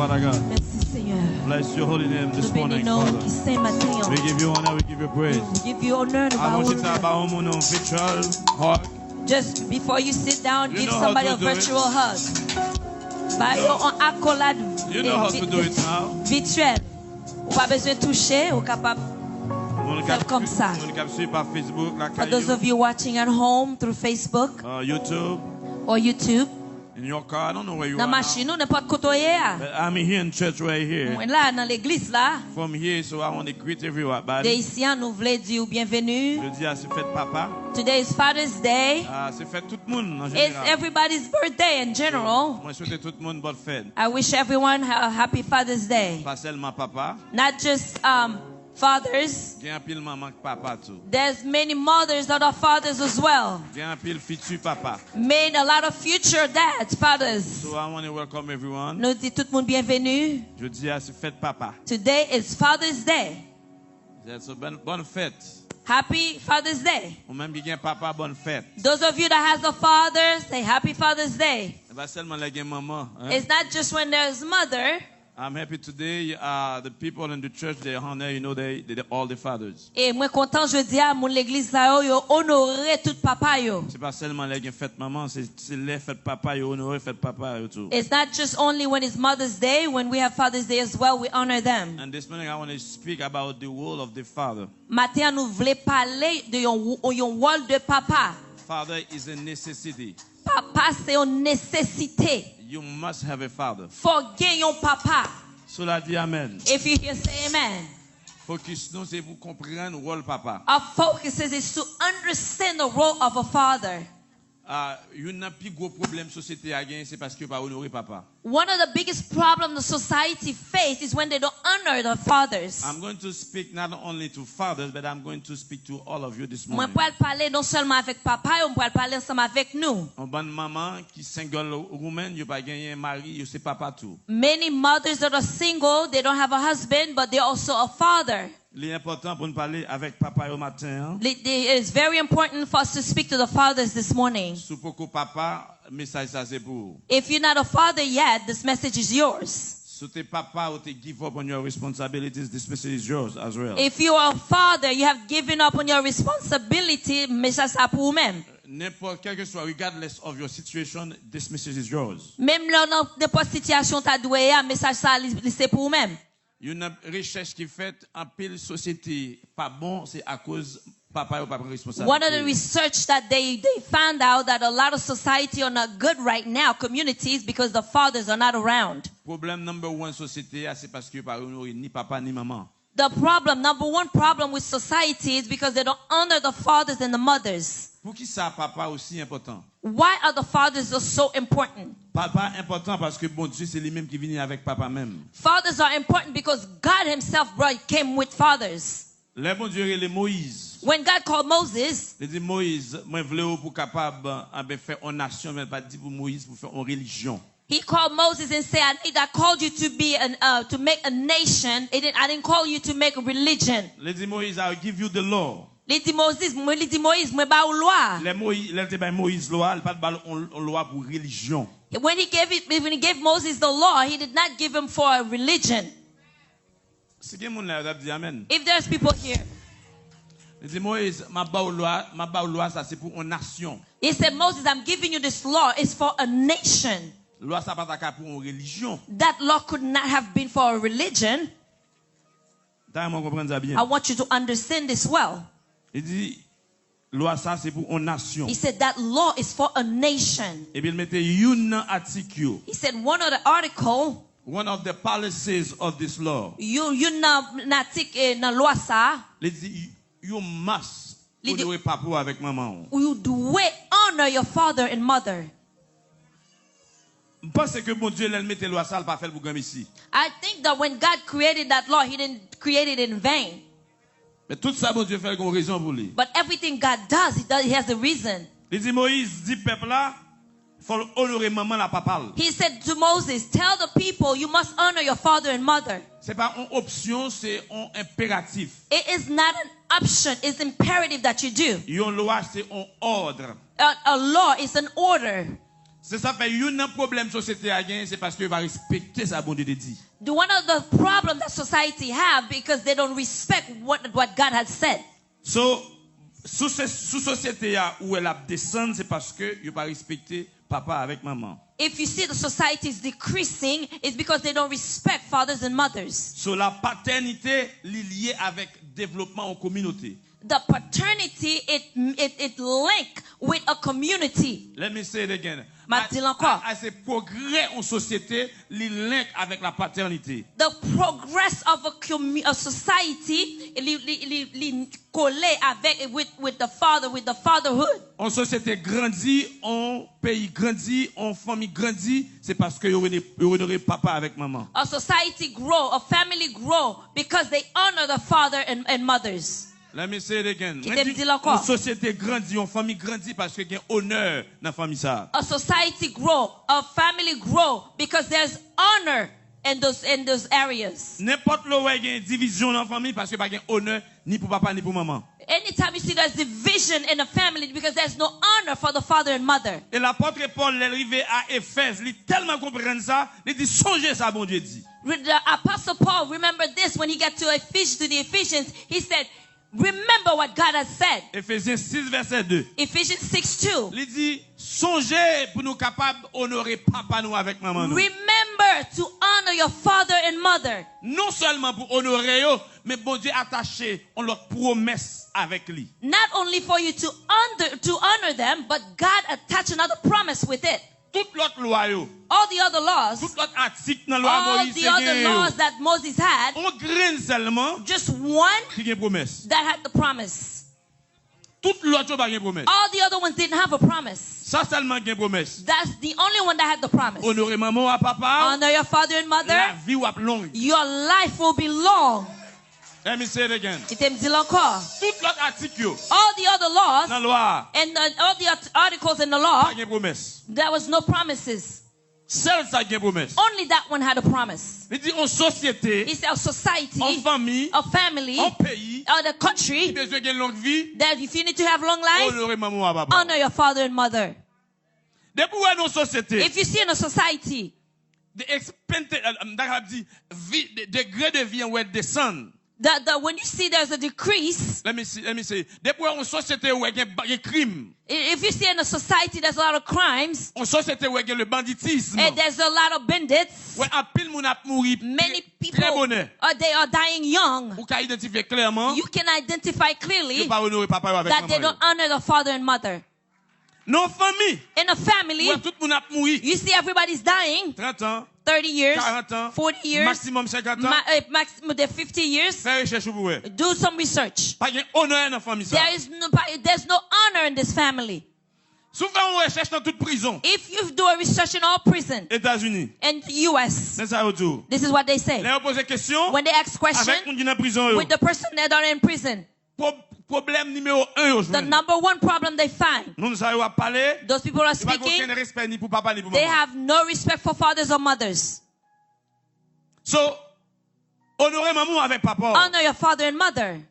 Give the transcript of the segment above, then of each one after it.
Father God. Merci Seigneur. Bless your holy name this Nous morning, bénissons Father. qui saint matin. We give you honor, we give you praise. Nous give you honor. Nous I want you to honneur. have a home virtual hug. Just before you sit down, You give know somebody how a to do it. virtual hug. Bayo en accolade. You know how to do it now. Virtuel. Ou pas besoin de toucher, ou capable. Faire comme ça. Par Facebook, la For those of you watching at home through Facebook YouTube, or YouTube, in your car, I don't know where you dans are machine now. ou n'importe côté ya. But I'm here in church right here. Moi là dans l'église là. From here, so I want to greet everyone. De ici, nous voulons dire bienvenue. Je dis à c'est fête papa. Today is Father's Day. C'est fête tout le monde en It's général. everybody's birthday in general. Moi, je souhaite tout le monde bonne fête. I wish everyone a happy Father's Day. Pas seulement papa. Not just fathers. Il y a un pile maman que papa tout. There's many mothers that are fathers as well. Il y a un pile futur papa. Made a lot of future dads, fathers. So I want to welcome everyone. Nous disons tout le monde bienvenue. Je dis à c'est fête papa. Today is Father's Day. C'est bonne fête. Happy Father's Day. Ou même qui a papa bonne fête. Those of you that has a father, say Happy Father's Day. Pas seulement la maman. It's not just when there's mother. I'm happy today. The people in the church, they honor, you know, they all the fathers. Et moi content jeudi à mon l'église là yo honorer tout papa yo. C'est pas seulement les fête maman, c'est les fête papa yo honorer fête papa yo tout. It's not just only when it's Mother's Day, when we have Father's Day as well, we honor them. And this morning I want to speak about the role of the father. Matin nous voulons parler de yon rôle de papa. Father is a necessity. Papa c'est une nécessité. You must have a father. Faut gagner un papa. Cela dit amen. If you hear say amen. Focus nous c'est pour comprendre le rôle papa. Our focus is to understand the role of a father. Il y a un plus gros problème société à gagner, c'est parce que pas honorer papa. One of the biggest problems the society faces is when they don't honor their fathers. I'm going to speak not only to fathers, but I'm going to speak to all of you this Moi morning. pour parler non seulement avec papa, on peut parler ensemble avec nous. Un bon maman qui single roumaine, il pas gagné un mari, il c'est papa tout. Many mothers that are single, they don't have a husband, but they're also a father. L'important pour nous parler avec papa au matin. It is very important for us to speak to the fathers this morning. Sous poko papa, message ça c'est pour. If you're not a father yet, this message is yours. So te papa ou te give up on your responsibilities, this message is yours as well. If you are a father, you have given up on your responsibility, message ça pour vous-même. N'importe quel que soit, regardless of your situation, this message is yours. Même là, n'importe situation t'as doué, message ça c'est pour vous-même. Il y a une recherche qui est faite en pile société pas bon, c'est à cause papa ou pas responsable. One of the research that they found out that a lot of society are not good right now, communities, because the fathers are not around. Problème number one société, c'est parce que pas honorer ni papa ni maman. The problem, number one problem with society is because they don't honor the fathers and the mothers. Pour qui ça papa aussi important? Why are the fathers so important? Papa important parce que bon Dieu c'est lui-même qui vient avec papa même. Fathers are important because God himself came with fathers. Le bon Dieu est Moïse. When God called Moses, Il dit Moïse, moi voulais pour capable faire une nation mais pas dit pour Moïse pour faire une religion. he called Moses and said, I called you to be to make a nation. I didn't call you to make a religion. Il dit Moïse, I'll give you the law. Il dit Moïse, moi ba ou loi. Moïse loi, il pas de loi pour religion. When he gave Moses the law, he did not give him for a religion. C'est que mon là dit amen. If there's people here, Il dit Moïse, ma ba loi ça c'est pour une nation. he said, Moses, I'm giving you this law. It's for a nation. Loi ça pas pour une religion. That law could not have been for a religion. I want you to understand this well. Il dit loi ça c'est pour une nation. He said that law is for a nation. Et puis il mettait une article. He said one of the article. One of the policies of this law. You na loi ça. Il dit you must honorer papa avec maman. You do honor your father and mother. Parce que bon Dieu il mettait loi ça pas faire pour grand ici. I think that when God created that law, he didn't create it in vain. Mais tout ça bon Dieu fait une raison pour lui. But everything God does, he has a reason. Il dit Moïse dit peuple là faut honorer maman la papa. He said to Moses, tell the people you must honor your father and mother. C'est pas une option, c'est un impératif. It is not an option, it's imperative that you do. Une loi c'est un ordre. A law is an order. C'est ça fait un problème société a gagné, c'est parce que va respecter ça bon Dieu te dit. One of the problems that society have because they don't respect what God has said. So sous société où elle a descend, c'est parce que il pas respecter papa avec maman. If you see the society is decreasing, it's because they don't respect fathers and mothers. So la paternité liée avec développement en communauté. The paternity it link with a community. Let me say it again. C'est progrès en société, li link avec la paternité. The progress of a society li collé avec with the fatherhood. En société grandit, en pays grandit, en famille grandit, c'est parce que y aurait papa avec maman. A society grow, a family grow because they honor the father and mothers. Let me say it again. Une société grandit, une famille grandit parce qu'il y a honneur dans la famille ça. A society grow, a family grow because there's honor in those areas. N'importe où il y a une division dans la famille parce qu'il n'y a pas honneur ni pour papa ni pour maman. Anytime you see there's division in a family because there's no honor for the father and mother. Et l'apôtre Paul est arrivé à Éphèse, il tellement comprend ça, il dit songez ça bon Dieu dit. The Apostle Paul remembered this when he got to the Ephesians. He said, remember what God has said. Ephésiens 6 verset 2. Ephesians 6:2. Il dit songez pour nous capables honorer papa nous avec maman nous. Remember to honor your father and mother. Non seulement pour honorer eux, mais bon Dieu attaché on leur promesse avec lui. Not only for you to honor them, but God attached another promise with it. Toute l'autre loi yo. All the other laws. Toute l'autre article dans loi all Moïse. the other laws that Moses had. On graine seulement. Just one. Qui a promesse. That had the promise. Toute l'autre pas une promesse. All the other ones didn't have a promise. Ça seulement qui a promesse. That's the only one that had the promise. Honorer maman et papa. Honor your father and mother. La vie ou longue. Your life will be long. Let me say it again. Tout l'autre article. All the other laws. Dans loi. And all the articles in the law. Pas une promesse. There was no promises. Seul ça qui a promesse. Only that one had a promise. Il dit en société. He said a society. En famille. A family. En pays. Or the country. Besoin d'une longue vie. That if you need to have long life. Honorer maman et papa. Honor your father and mother. Depuis dans société. If you see in a society. The degré de vie où elle descend. When you see there's a decrease. Let me say. Depuis une société où il y a crime. If you see in a society there's a lot of crimes. Une société où il y a le banditisme. And there's a lot of bandits. Où un pile moun a mouri. Many people they are dying young. Ou ka identifier clairement. You can identify clearly that they don't honor the father and mother. Non famille. In a family. Où tout moun a mouri. You see everybody's dying. 30 ans. 30 years, 40 ans, 40 years, maximum 50 ans, maximum 50 years. Fais recherche pour vous. Do some research. Pas de honneur dans famille ça. There's no honor in this family. Souvent on recherche dans toute prison. If you do a research in all prison. États-Unis. In the US. C'est ça autour. This is what they say. Les poser question. When they ask questions. Avec moun qui dans prison. With the person that are in prison. Problème numéro 1 aujourd'hui. The number one problem they find. Nous savons parler. Those people are speaking. Aucun respect ni pour papa ni pour maman. They maman. have no respect for fathers or mothers. So, honorer maman avec papa. Honor your father and mother.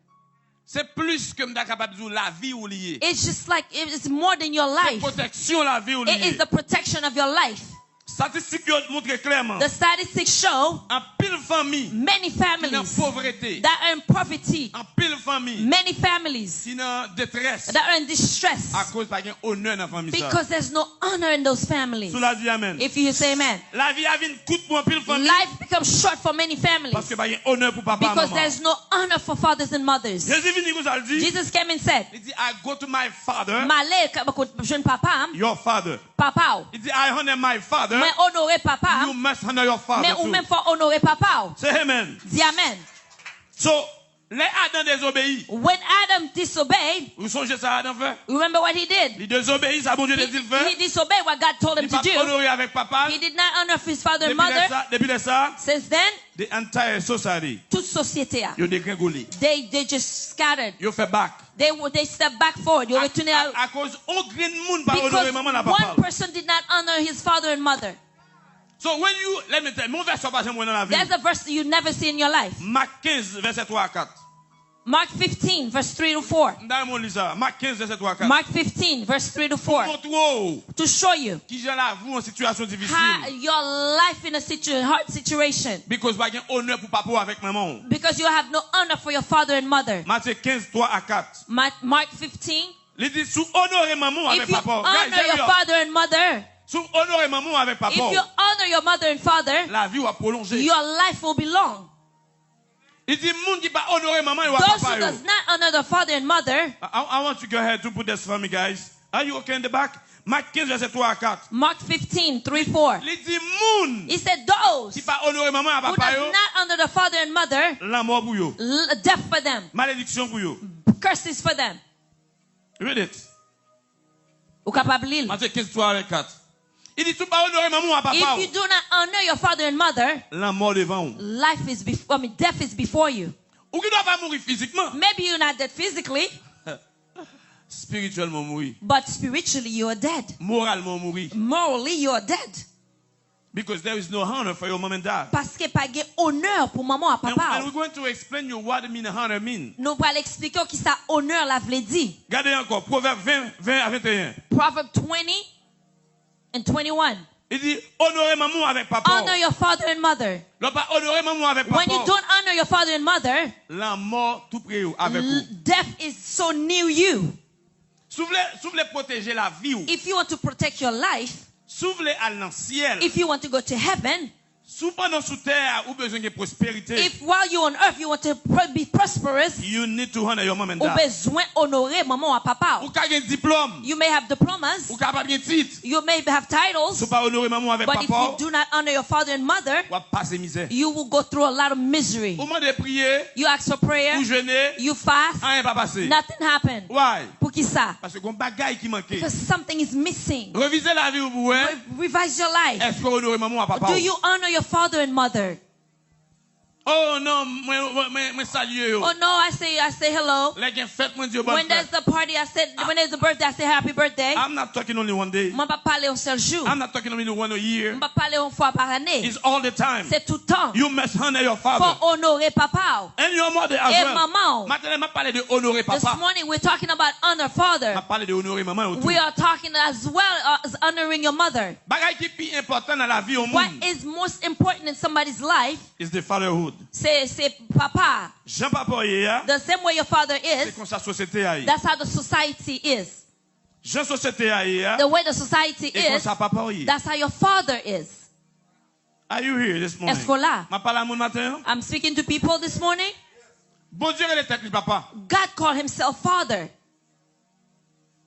C'est plus que m'da capable de la vie ou lié. It's just like it's more than your life. Protection la vie ou lié. It is the protection of your life. Statistiques montrent clairement. The statistics show en pile famille, many families dans pauvreté, that are in poverty, en pile famille, many families qui dans détresse, that are in distress à cause pas honneur dans famille ça. Because there's no honor in those families. Sous la vie amen. If you say amen. La vie a vient coûte pour pile famille. Life becomes short for many families. Parce que pas honneur pour papa because maman. There's no honor for fathers and mothers. Jesus came and said, il dit I go to my father. Your father. Papa. Il dit I honor my father. Mais honorer papa. You must honor your father. Mais ou même faut honorer papa. Say amen. Dis amen. So, les Adam désobéit. When Adam disobeyed, vous songez ça Adam fait? Remember what he did? Il désobéit, ça bon Dieu dit faire. He disobeyed what God told him to do. Honorer avec papa. He did not honor his father and mother. Depuis ça, since then, the entire society. Toute société. Yo dégringolé. They just scattered. Yo fait back. They step back forward. Yo retourné à cause on green monde pas honorer maman la papa. One person did not honor his father and mother. So when you, let me tell you, mon verset pas jamais dans la vie. There's a verse you never see in your life. Marc 15 verset 3 à 4. Mark 15, verse 3 to 4. Marc 15, verset 3 à 4. Mark 15, verse 3 to 4. To show you Qui j'en la vous en situation difficile. your life in a hard situation. Because pas gain honneur pour papa avec maman. Because you have no honor for your father and mother. Matthieu 15, 3 à 4. Mark 15. Il dit sous honorer maman avec If you papa. honor your father and mother, Sous honorer maman avec papa. if you honor your mother and father, La vie va prolonger. your life will be long. Il dit monde qui pas honorer maman et Those papa. who does not honor the father and mother. I want you to go ahead to put this for me, guys. Are you okay in the back? Marc 15, verset 3 à 4. Mark 15, 3, 4. Il dit monde He said those qui pas honorer maman et who papa does not honor the father and mother, la mort pour yo. death for them, Malédiction pour yo. curses for them. Read it. Ou capable lire. Matthieu 15, 3 à 4. Il dit tout pas honorer maman et papa. If you do not honor your father and mother, La mort devant vous. death is before you. Ou qui doit pas mourir physiquement. Maybe you're not dead physically, Spirituellement mourir. but spiritually you are dead. Moralement mourir. Morally you are dead. Because there is no honor for your mom and dad. Parce que pas de honneur pour maman et And papa. we're going to explain you what the mean honor mean. Nous allons expliquer qui ça honneur la veut dire. Regardez encore, Proverbe 20, 20 à 21. Proverbs 20 and 21. Il dit, honorez maman avec papa. Honor your father and mother. Non pas honorer maman avec papa. When you don't honor your father and mother, La mort tout près avec vous. death is so near you. Si vous voulez protéger la vie, If you want to protect your life, si vous voulez aller dans le ciel, if you want to go to heaven, si pendant sous terre ou besoin de prospérité, if while you're on earth you want to be prosperous, you need to honor your mom and ou dad. besoin honorer maman et papa. Ou avez un diplôme, You may have diplomas, ou pas un titre, you may have titles, si vous pas honorer maman avec but if papa, you do not honor your father and mother, vous passez misère. you will go through a lot of misery. Au moment de prier, You ask for prayer, ou jeûner, you fast, rien pas passé. nothing happened. Why? Pour qui ça? Parce que bagaille qui manquait. Because something is missing. Revisez la vie vous hein? Revise your life. Est-ce que vous honorez maman et papa? Do you honor your father and mother? Oh non, moi saluer yo. Oh no, I say hello. Like in fête, moi Dieu bonne When there's fête. the party, when there's the birthday, I say happy birthday. I'm not talking only one day. Moi pas parler un seul jour. I'm not talking only one a year. Moi pas parler une fois par année. It's all the time. C'est tout le temps. You must honor your father. Faut honorer papa. And your mother as Et well. maman. Maintenant, je parle de honorer This papa. morning we're talking about honor father. Je parle de honorer maman autour. We are talking as well as honoring your mother. Bagay qui plus important dans la vie au What monde is most important in somebody's life? is the fatherhood. C'est papa. Jean papa hier, The same way your father c'est is, comme ça société a. that's how the society is. Jean société hier, The way the society c'est comme is, ça papa hier. that's how your father is. Are you here this morning? Est-ce qu'on l'a? Ma parle à mon matin. I'm speaking to people this morning. Bon Dieu il est tête papa. God called himself father.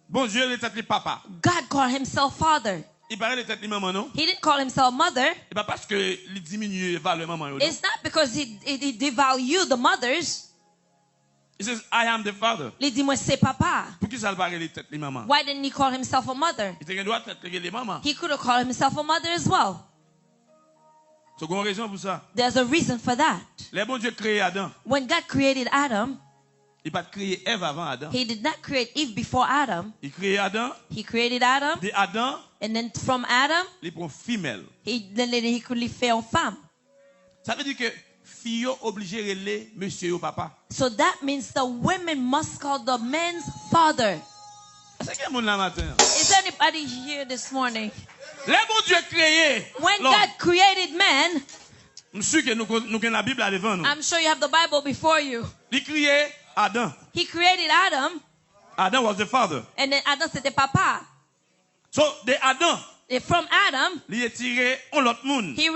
Bon Dieu il est tête papa. God called himself father. Il paraît il est tête maman non? He didn't call himself mother. Et pas parce que il diminue valeur maman yo. It's not because he devalue the mothers. He says I am the father. Il dit moi c'est papa. Pour qui ça le paraît il est tête maman? Why didn't he call himself a mother? Il te doit tête les maman. He could have called himself a mother as well. C'est une raison pour ça. There's a reason for that. Les bon Dieu créé Adam. When God created Adam, Il pas créé Ève avant Adam. he did not create Eve before Adam. Il créé Adam. He created Adam, De Adam, and then from Adam, il prend femelle. he could live fait en femme. Ça veut dire que fille obligé de relayer monsieur ou papa. So that means the women must call the man's father. C'est quel monde là matin? Is anybody here this morning? Les bon Dieu créé. When l'homme. God created man, Je suis sûr que nous avons la Bible là devant nous. I'm sure you have the Bible before you. Il créé Adam. He created Adam, Adam was the father. and then Adam c'était papa. So de Adam, And from Adam, il est tiré en l'autre monde. he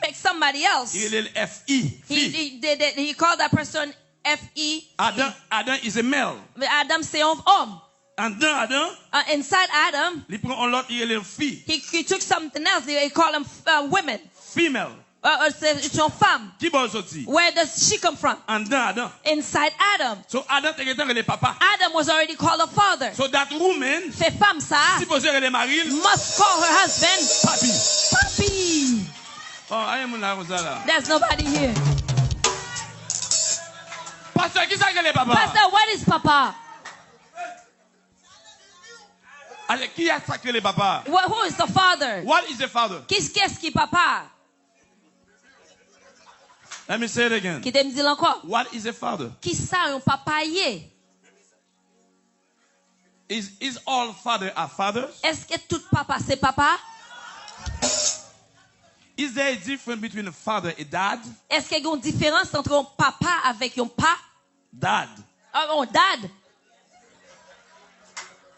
makes somebody else. Il est le FI. Fille. He called that person F-E. Adam is a male. Adam c'est un homme. And dans Adam, Inside Adam, il prend en l'autre, il est le fille. he took something else. He called them women. Female. It's your femme. Qui va sortir? Where does she come from? And dans Adam. Inside Adam. So Adam était le papa. Adam was already called a father. So that woman, Fait femme ça, supposé elle est mariée, must call her husband papi. papi. Oh, I am là comme ça là. There's nobody here. Pasteur, qui ça qu'elle est papa? Pastor, what is papa? Allez, qui a sacré le papa? Who is the father? What is the father? Qu'est-ce qui papa? Let me say it again. Qui te me dit encore? What is a father? Qui ça un papa yé? Is all father are fathers? Est-ce que tout papa c'est papa? Is there a difference between a father and dad? Est-ce qu'il y a une différence entre un papa avec un pa? Dad. Un dad?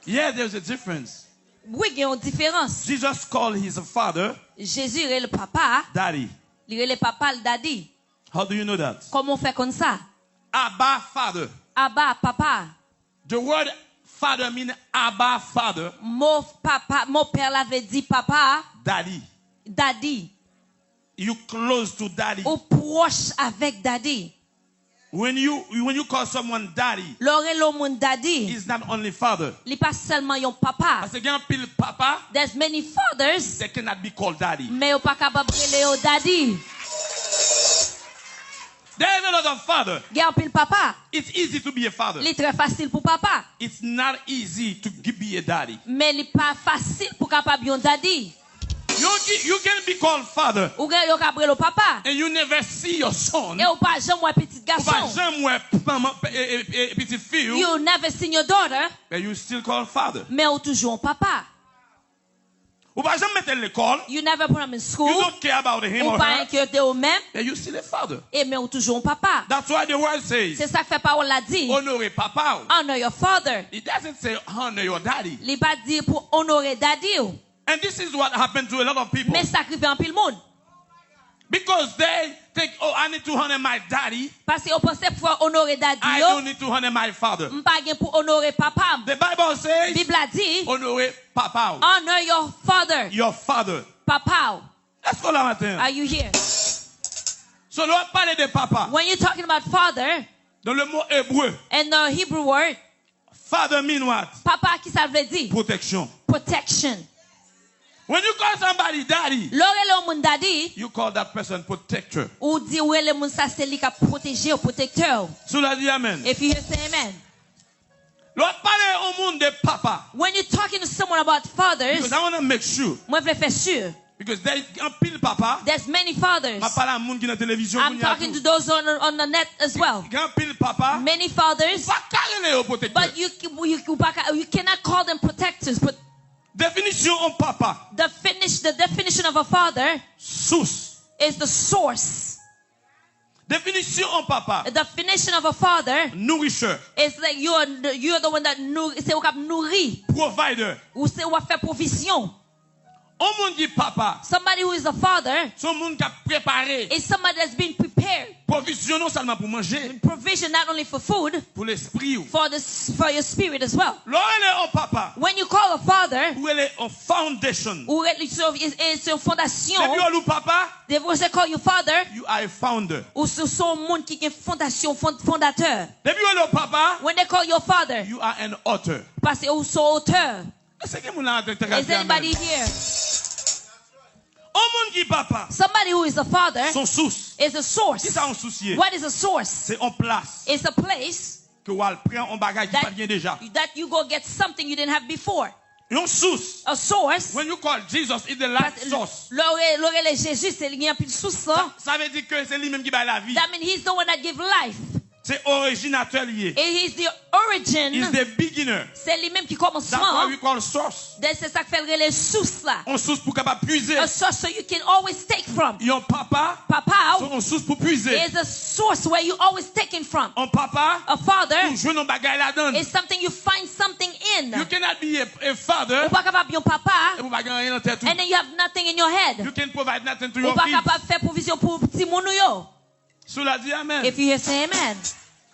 Yeah, there's a difference. Oui, il y a une différence. Jesus called his father Jésus est le papa, daddy. il est le papa, le daddy. How do you know that? Comment on fait comme ça? Abba, father. Abba, papa. The word father means Abba, father. Mon papa, mon père l'avait dit papa, Daddy. daddy. You close to daddy. Ou proche avec daddy. When you call someone daddy, L'oreille mon daddy. it's not only father. Il pas seulement un papa. Parce que pile papa, There's many fathers, they cannot be called daddy. mais on pas capable de daddy. There's a lot of father. Il y a un pile papa. It's easy to be a father. Il est très facile pour papa. It's not easy to be a daddy. Mais il n'est pas facile pour capable un daddy. You can be called father Ou bien yo capable le papa. and you never see your son. Et ou pas jamais un petit Ou pas garçon. jamais petite fille, You never seen your daughter, but you still call father. mais ou toujours un papa. Ou pas jamais mettre à l'école. You never put him in You school. don't care about him Ou or pas her, inquiété ou même. but you still a father. Et mais ou toujours un papa. That's why the word C'est says, ça que fait parole la dit. honorer papa. Honor your father. It doesn't say honor your daddy. Il pas dit pour honorer daddy. ou. And this is what happened to a lot of people. Mais ça arrive en pile monde. Because they think, oh, I need to honor my daddy. Parce qu'on pensait pouvoir honorer daddy. I don't need to honor my father. M'pas gen pour honorer papa. The Bible says, Bible a dit, honorer papa. honor your father. Your father. Papa. Let's go là matin. Are you here? So, l'on parle de papa. When you're talking about father, Dans le mot hébreu, in the Hebrew word, father mean what? papa qui ça veut dire? Protection. Protection. When you call somebody daddy, L'oreille mon daddy, you call that person protector. ou dit ou le moun ça c'est lui qui a protégé ou protecteur. So la dit amen. If you hear say amen. L'on parle au monde de papa. When you're talking to someone about fathers, Because I want to make sure. moi je veux faire sûr. Because there is un pile papa. There's many fathers. Ma parle à monde qui dans télévision. I'm talking to those on the net as well. Grand pile papa. Many fathers, Pas carré au protecteur. but you cannot call them protectors. But Définition en papa. the definition of a father Source. is the source. Définition en papa. The definition of a father Nourrisseur. is like you're the one that c'est ou cap nourrit Provider. ou c'est ou fait provision. On monde dit papa. Somebody who is a father Son monde qui a préparé. is somebody that's been prepared. Provision non seulement pour manger. Provision not only for food, Pour l'esprit. for your spirit as well. L'on est en papa. When you call a father, Ou elle est en foundation. ou c'est une fondation, C'est bien ou papa. they will say call you father, You are a founder. ou ce sont monde qui est fondation, fondateur. Depuis où est le papa. When they call your father, You are an author. parce que ou sont auteur. Est-ce que vous l'avez Is anybody here? On monde qui papa. Somebody who is a father Son source. is a Qui source. ça en soucier? What is a source? C'est en place. It's a place Que vous prend en bagage qui pas bien déjà. that you go get something you didn't have before. Une source. A source. When you call Jesus, it's the life source. L'oreille Jésus, c'est lui qui source. Ça veut dire que c'est lui-même qui bat la vie. That means he's the one that gives life. C'est originateur lié. And he's the origin. He's the beginner. C'est lui-même qui That's why commencement. we call source. C'est ça que fait les sources là. On source pour capable puiser. A source so you can always take from. Et on papa, Papa on source pour puiser. is a source where you always taking from. On papa, A father pour jouer nos bagages là-dedans. is something you find something in. You cannot be a father Ou pas capable de papa, et vous pas gagner rien dans tête. and then you have nothing in your head. You can provide nothing to Ou your pas kids. capable de faire provision pour petit moun yo. Cela dit amen. If you hear say amen.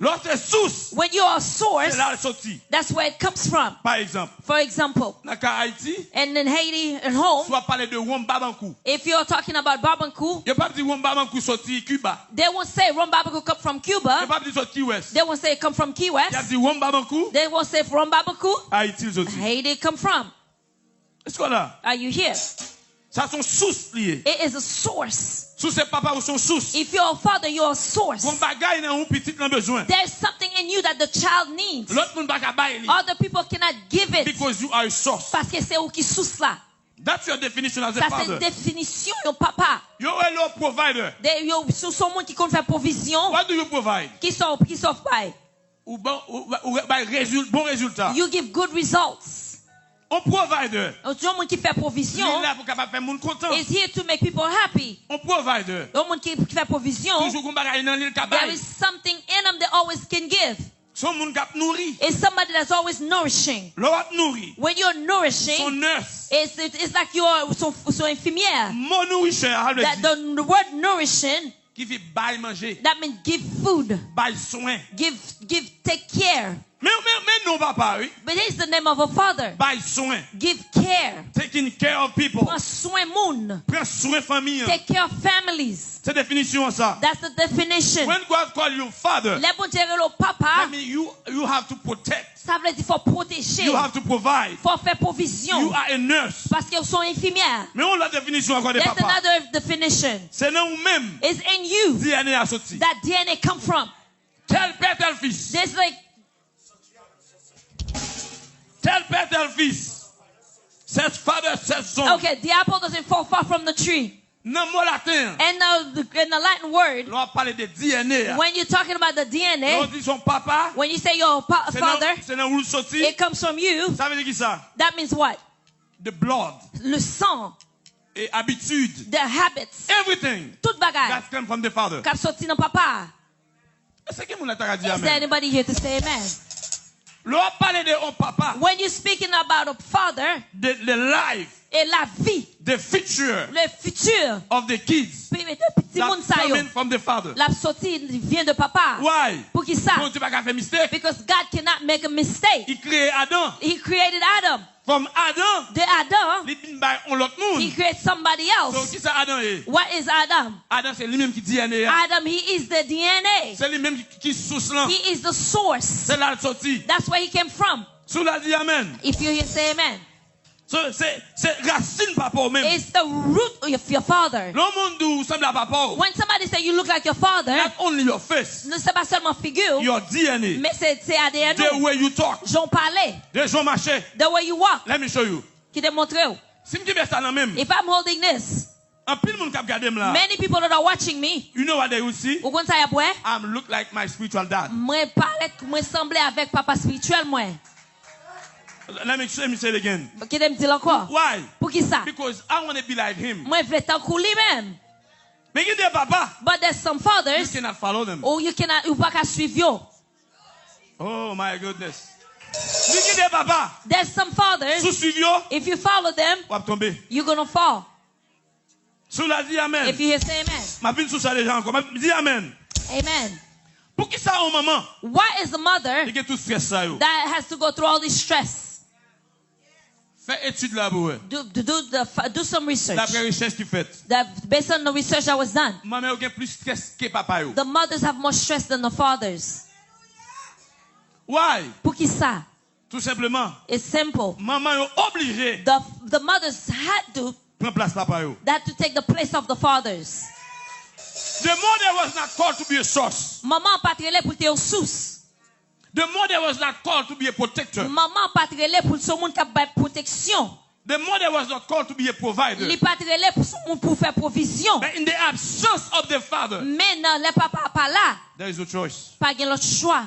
L'autre source, When you're a c'est source, là le sorti. that's where it comes from. Par exemple, For example, dans Haïti, and in Haiti and home, soit parler de Rum Babankou. if you're talking about barbecue, Il pas dit Rum Babankou sorti Cuba. they won't say rum barbecue come from Il Cuba. pas dit sorti West. They won't say it come from Key Il a West. dit Rum Babankou, They won't say rum barbecue. Haïti sorti. Haiti come from. Est-ce qu'on là? Are you here? Ça sont sources liées. It is a source. Sous ses papas ou son source. If you're a father, you're a source. Kon bagay nan ou petit nan besoin. There's something in you that the child needs. L'autre moun baka bay li. Other people cannot give it Because you are a source. parce que c'est ou qui source là. That's your definition as a Ça c'est father. définition de papa. You are a provider. Ce sont gens qui comptent faire provision. What do you provide? Qui sont pas. Ou bon résultat. You give good results. On provider. Un monde qui fait provision Il est là pour capable faire monde content. is here to make people happy. On provider. Un monde qui fait provision, Toujours qu'on bagaille dans l'île there kabay. is something in them that always can give. Son monde k'ap nourri. It's somebody that's always nourishing. L'autre nourri. When you're Son nourishing, nurse. it's like you're so infirmière. Mon nourrisseur, That the word nourishing, qui fait bail manger. that means give food, Bail soin. take care. Mais non papa, oui. But it's the name of a father. Bail soin. Give care. Taking care of people. Prends soin moun. Prends soin famille. Take care of families. C'est définition ça. That's the definition. When God call you father, Les bon Dieu le that papa, means you have to protect. ça veut dire faut protéger, You have to provide. faut faire provision. You are a nurse. Parce qu'ils sont infirmières. Mais on la définition encore de There's papa. another definition. C'est non même. It's in you DNA a sorti. that DNA come from. Tel père, tel fils. There's like, Tel père, tel fils. Cette father, cette son. okay, the apple doesn't fall far from the tree. Dans le mot latin, And in the Latin word, on parle de DNA. when you're talking about the On DNA, dit son papa. when you say your father, C'est dans où sorti. it comes from you. Ça veut dire qui ça? That means what? The blood. Le sang, Et habitude. the habits, Everything. tout bagay. That comes from the father. Kap sorti nan papa. Est-ce que mon attaque a dit Is there amen? anybody here to say amen? L'on parle de on papa. When you're speaking about a father, The life. et la vie, The future le futur, of the kids. petit moun That sa yo, coming from the father. la sorti vient de papa. Why? Pour qui ça? Bon Dieu pas faire mistake. Because God cannot make a mistake. Il crée Adam. He created Adam. From Adam, The Adam, il bin by on l'autre he monde. created somebody So else. qui ça Adam est? What is Adam? Adam c'est lui-même qui DNA. Adam, he is the DNA. C'est lui-même qui source là. He is the source. C'est là le sorti. That's where he came from. Sous la dit amen. If you hear, say amen. So c'est racine papa ou même. It's the root of your father. Le monde où semble à papa. When somebody say you look like your father, Not only your face, ne c'est pas seulement figure, your DNA, mais c'est ADN. the way you talk, J'en parlais. the gens marcher. The way you walk. Let me show you. Qui démontre. Si je ça dans même, If I'm holding this, un pile monde qui regarde là. many people that are watching me, You know what they will see? ou kon sa yap wè? I'm look like my spiritual dad. Mwen parle, mwen semble avec papa spirituel mwen. Let me say it again. Qui dem dit encore? Why? Pour qui ça? Because I want to be like him. Mwen vle tan kou li même. Mais il dit papa, But there's some you fathers, cannot follow them. ou you cannot, ou pas ka suivre yo. Oh my goodness. Il dit papa, There's some fathers, sous suivio, if you follow them, ou va tomber. you're gonna fall. Sous la dit amen. If you hear, say amen. Ma vie sous ça les gens encore. Ma dit amen. Amen. Pour qui ça au maman? Why is the mother Il y a tout stress ça yo. that has to go through all this stress? Fais étude là pour eux. Do some research. D'après recherche qui fait. Based on the research that was done, Maman a plus stress que papa yo. the mothers have more stress than the fathers. Why? Pour qui ça? Tout simplement, It's simple. maman yo obligé The mothers had to prendre place papa yo. take the place of the fathers. The mother was not called to be a source. Maman pas trele pour te source. The mother was not called to be a protector. Maman pas trele pour son monde qui bay protection. The mother was not called to be a provider. Li pas trele pour son monde pour faire provision. But in the absence of the father, Mais non, le papa pas là, there is no choice. pas gen l'autre choix.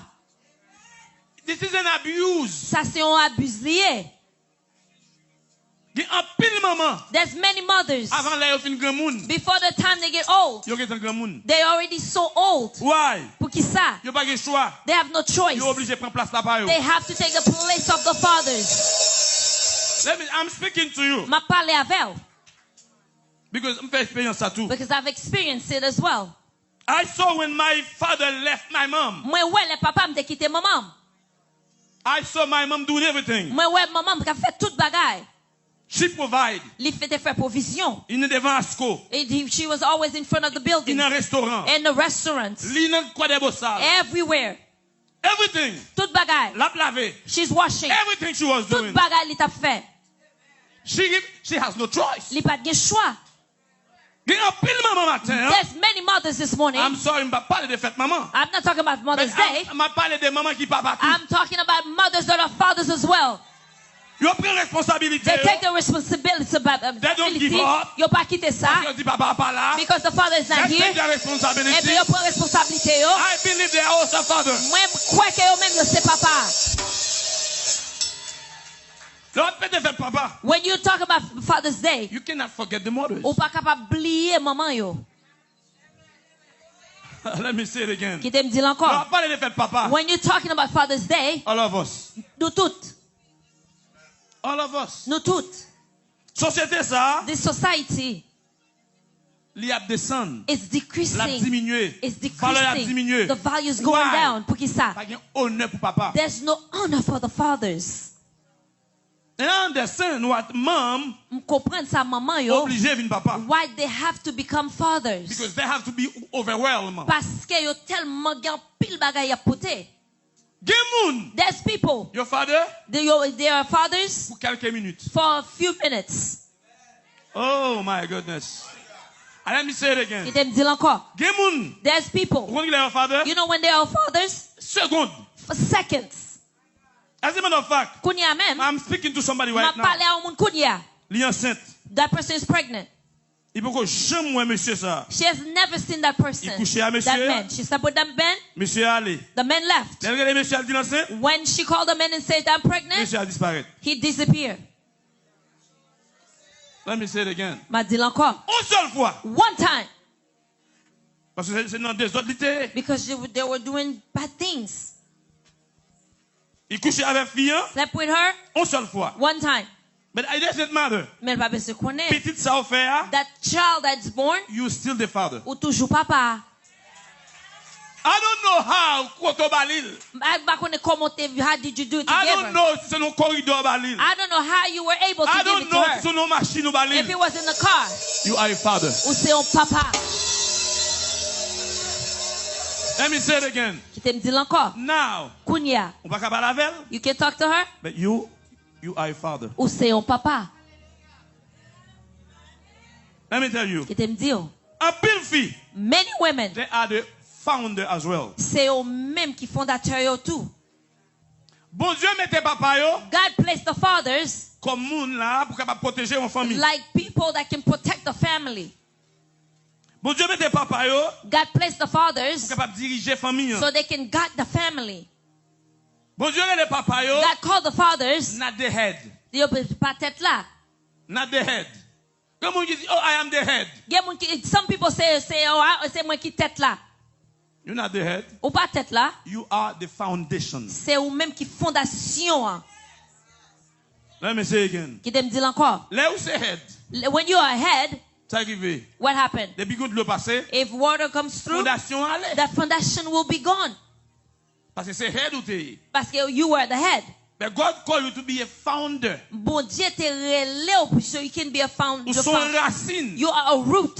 This is an abuse. Ça c'est un abus lié. Il y a un pile maman There's many mothers avant là yo fin grand monde. before the time they get old, Yo get un grand monde. they already so old. Why? Pour qui ça? Yo pas de choix. They have no choice. Yo obligé prendre place papa yo. They have to take the place of the fathers. I'm speaking to you Ma parle avec because I'm fait expérience ça tout. because I've experienced it as well. I saw when my father left my mom. Moi ouais le papa me quitté maman. I saw my mom doing everything. Moi ouais maman me fait toute bagaille. She provide. Li fait faire provision. Il est devant Asco. She was always in front of the building. In un restaurant. In the restaurants. Li nan kwa de bossal. Everywhere. Everything. Toute bagaille. La laver. She's washing. Everything she was Toute doing. bagaille li t'a fait. She has no choice. Li pas de choix. Il y a un pile maman matin. There's many mothers this morning. I'm sorry, je parle de fête maman. I'm not talking about Mother's Day. Je parle de maman qui papa tout. I'm talking about mothers that are fathers as well. Ils prennent responsabilité. They take the responsibility about They don't give up. Yo pas quitter ça. Ils disent papa pas là. Because the father is not They here. take their Et responsibility. puis yo prend responsabilité yo. I believe they are also father. Moi crois que yo même yo c'est papa. L'autre peut te faire papa. When you talk about Father's Day, You cannot forget the mothers. ou pas capable oublier maman yo. Let me say it again. Qui t'aime dire On va encore. parler de faire papa. When you're talking about Father's Day, All of us. nous toutes, All of us. nous toutes, Société ça, this society il a descendu. is La decreasing. diminué. Is Valeur a decreasing. diminué. The value is going Why? down. Pour qui ça? Pas de honneur pour papa. There's no honor for the fathers. And I understand what mom Comprendre ça maman yo. obligé de venir papa. Why they have to become fathers? Because they have to be overwhelmed. Parce que yo tellement gan pile bagay à poter. Gemoun, There's people. your father, They are fathers pour quelques minutes. for a few minutes. Oh my goodness. And let me say it again. Qui t'aime dire encore. Gemoun, There's people. when you are father, You know when they are fathers? second. For seconds. As a matter of fact, Kounia même. I'm speaking to somebody Ma right now. parle à un monde kounia. Li enceinte. That person is pregnant. Il peut que j'aime moi monsieur ça. She has never seen that person. Il couchait à monsieur. That man. She slept with that man. Monsieur allé. The man left. Dès que monsieur a dit enceinte, When she called the man and said, I'm pregnant, monsieur a disparu. he disappeared. Let me say it again. M'a dit encore. Une seule fois. One time. Parce que c'est dans des autres lités. Because they were doing bad things. Il couchait avec fille, Slept with her une seule fois. one time. But it doesn't matter. Mais le papa se connaît. Petite ça au fait, That child that's born, you still the father. ou toujours papa. I don't know how koto balil. How did you do it I together? don't know si c'est un corridor balil. I don't know how you were able to I give don't it to know her. si c'est une machine ou If balil. it was in the car, You are a father. ou c'est un papa. Let me say it again. Qui t'aime dire encore. Now, Kounia, on va pas parler avec elle, you can talk to her, but you are a father. ou c'est un papa. Let me tell you. Qui t'aime dire. A pile fille, Many women, they are the founder as well. c'est eux mêmes qui fondateurs yo tout. Bon Dieu mette papa yo God placed the fathers comme moun là pour capable protéger une famille. like people that can protect the family. Bon Dieu mette papa yo God placed the pour fathers capable diriger famille. so they can guide the family. Bon Dieu mette papa yo God called the fathers, not the head. yo pas tête là. Not the head. Comme on dit, oh, I am the head. Some people say c'est moi qui tête là. You're not the head. Ou pas tête là. You are the foundation. C'est ou même qui fondation. Hein. Let me say again. Qui t'aime dire encore. Là où c'est head, When you are ahead, ça arrive. what happened? Depuis que le passé, If water comes through, fondation allait. that foundation will be gone. Parce que c'est head ou t'es. Parce que you were the head. But God called you to be a founder. Bon Dieu te relève so you can be a founder. Ou son racine. You are a root.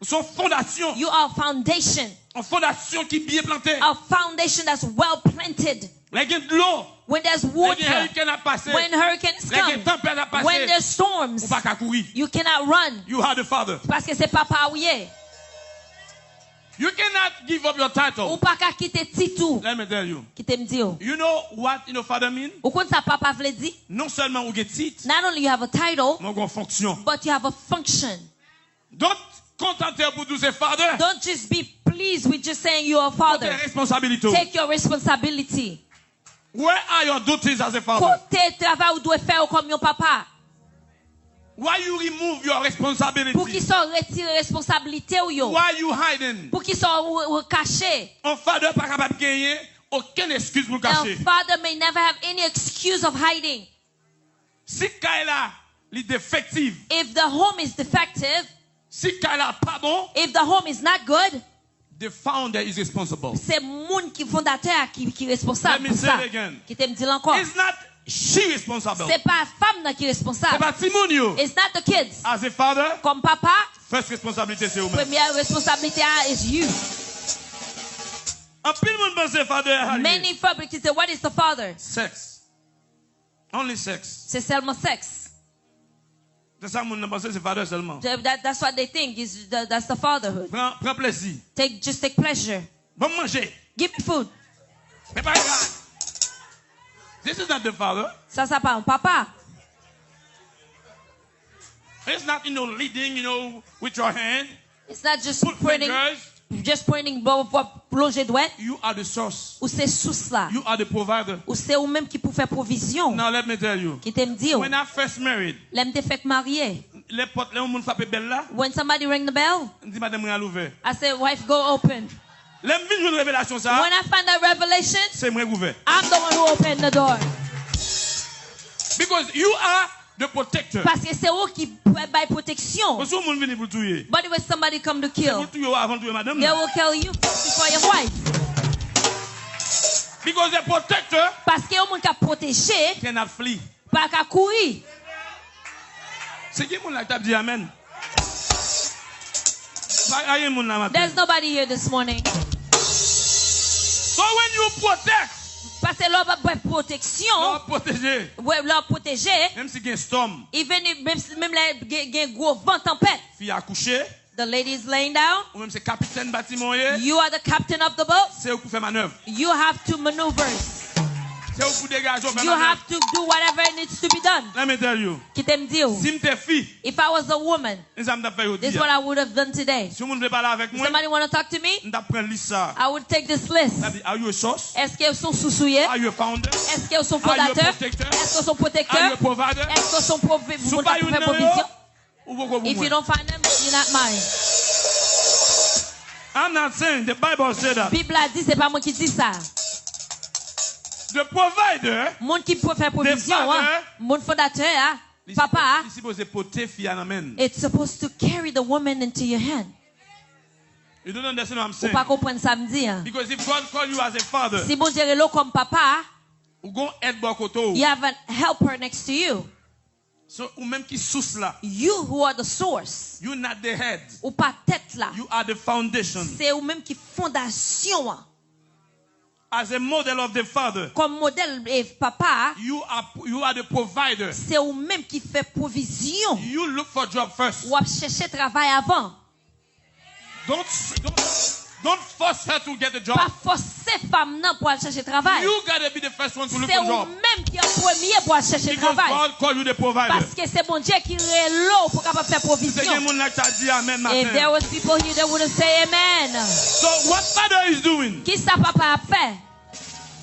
Ou son fondation. You are a foundation. Une fondation qui est bien plantée. A foundation that's well planted. Like de l'eau. When there's Like water, hurricane a passé. when hurricanes Like come, tempête a passé. when there's storms, Ou pas qu'à courir. you cannot run. You are the father. Parce que c'est papa ou yé. You cannot give up your Ou title. pas qu'à quitter titou. Let me tell you. Qui t'aime dire. You know what father mean? Ou quand ça papa vle dit, Non seulement ou get titre, not only you have a title, mais ou fonction. but you have a function. Donc, contenter pour tous ces fathers. Don't just be pleased with just saying you're a Tes father. responsabilités. Take your responsibility. Where are your duties as a father? Côté travail ou doit faire comme yon papa. Why you remove your Pour qu'ils responsibility? soient retirés responsabilité ou yo. Why you hiding? Pour qu'ils soient cachés. Un father pas capable de gagner aucune excuse pour A cacher. father may never have any excuse of hiding. Si Kayla est défective, If the home is defective, si Kayla pas bon, if the home is not good, the founder is responsible. c'est moun qui fondateur qui est responsable Let me pour say ça. it again. Qui t'aime dire encore. It's not she responsible. C'est pas la femme là qui est C'est responsable. pas Timonio. It's not the kids. As a father, Comme papa, first responsibility c'est vous-même. première responsabilité is you. En pile monde pense father Many fabrics say, what is the father? sex. Only sex. C'est seulement sexe. C'est ça mon pense c'est father seulement. That's what they think is that's the fatherhood. Prends plaisir. Just take pleasure. Bon manger. Give me food. Mais pas grave. This is not the father. Ça, c'est pas un papa. It's not, leading, with your hand. It's not just Put pointing, plonger doigt. You are the source. Ou c'est source là. You are the provider. Ou c'est ou même qui peut faire provision. Now let me tell you. Qui t'aime dire. When I first married, l'aime te fait marier. Les portes, les gens frappent belle là. When somebody ring the bell, dit madame à l'ouvert. I say, wife, go open. L'aime une révélation ça. When I find that revelation, c'est moi ouvert. I'm the one who opened the door. Because you are the protector. Parce que c'est eux qui bail protection. But when somebody come to kill, they will kill you before your wife. Because the protector parce que au monde qui protégé cannot flee. Pas qu'à courir. C'est qui moun qui dit amen? There's nobody here this morning. So when you protect, parce que leur protection, leur protéger, même si il y a un storm, even if même les gros vent tempête, fille accouchée, the lady is laying down, ou même c'est capitaine bâtiment, you are the captain of the boat, c'est vous pour faire manœuvre. You have to maneuver. C'est vous pour dégager. You have to do whatever needs to be done. Let me tell you. Qui t'aime dire. Si m'étais fille, if I was a woman, this is what I would have done today. Si vous veut parler avec moi, somebody want to talk to me? I would take this list. Are you a source? Est-ce qu'ils sont sous-souillés? Are you a founder? Est-ce qu'ils sont fondateurs? Est-ce qu'ils sont protecteurs? Are you a provider? Est-ce qu'ils sont provision? If you don't find them, you're not mine. I'm not saying the Bible said that. Bible a dit, c'est pas moi qui dis ça. The provider, mon qui peut faire provision, mon fondateur, papa, it's supposed to carry the woman into your hand. You don't understand what I'm saying? Ou pas comprendre ça me dit. Because if God call you as a father, si bon Dieu l'eau comme papa, you have a helper next to you. So, ou même qui source là. You who are the source. You not the head. Ou pas tête là. You are the foundation. C'est ou même qui fondation. As a model of the father, comme modèle et papa, you are the provider. C'est ou même qui fait provision. You look for job first. Ou chercher travail avant. Don't force her to get a job. Pas forcer femme non pour aller chercher travail. You gotta be the first one to look for job. C'est ou même qui est premier pour aller chercher travail. God call you the provider. Parce que c'est bon Dieu qui est là pour capable faire provision. If there was people here that wouldn't say amen. So what father is doing? Qui ça papa a fait?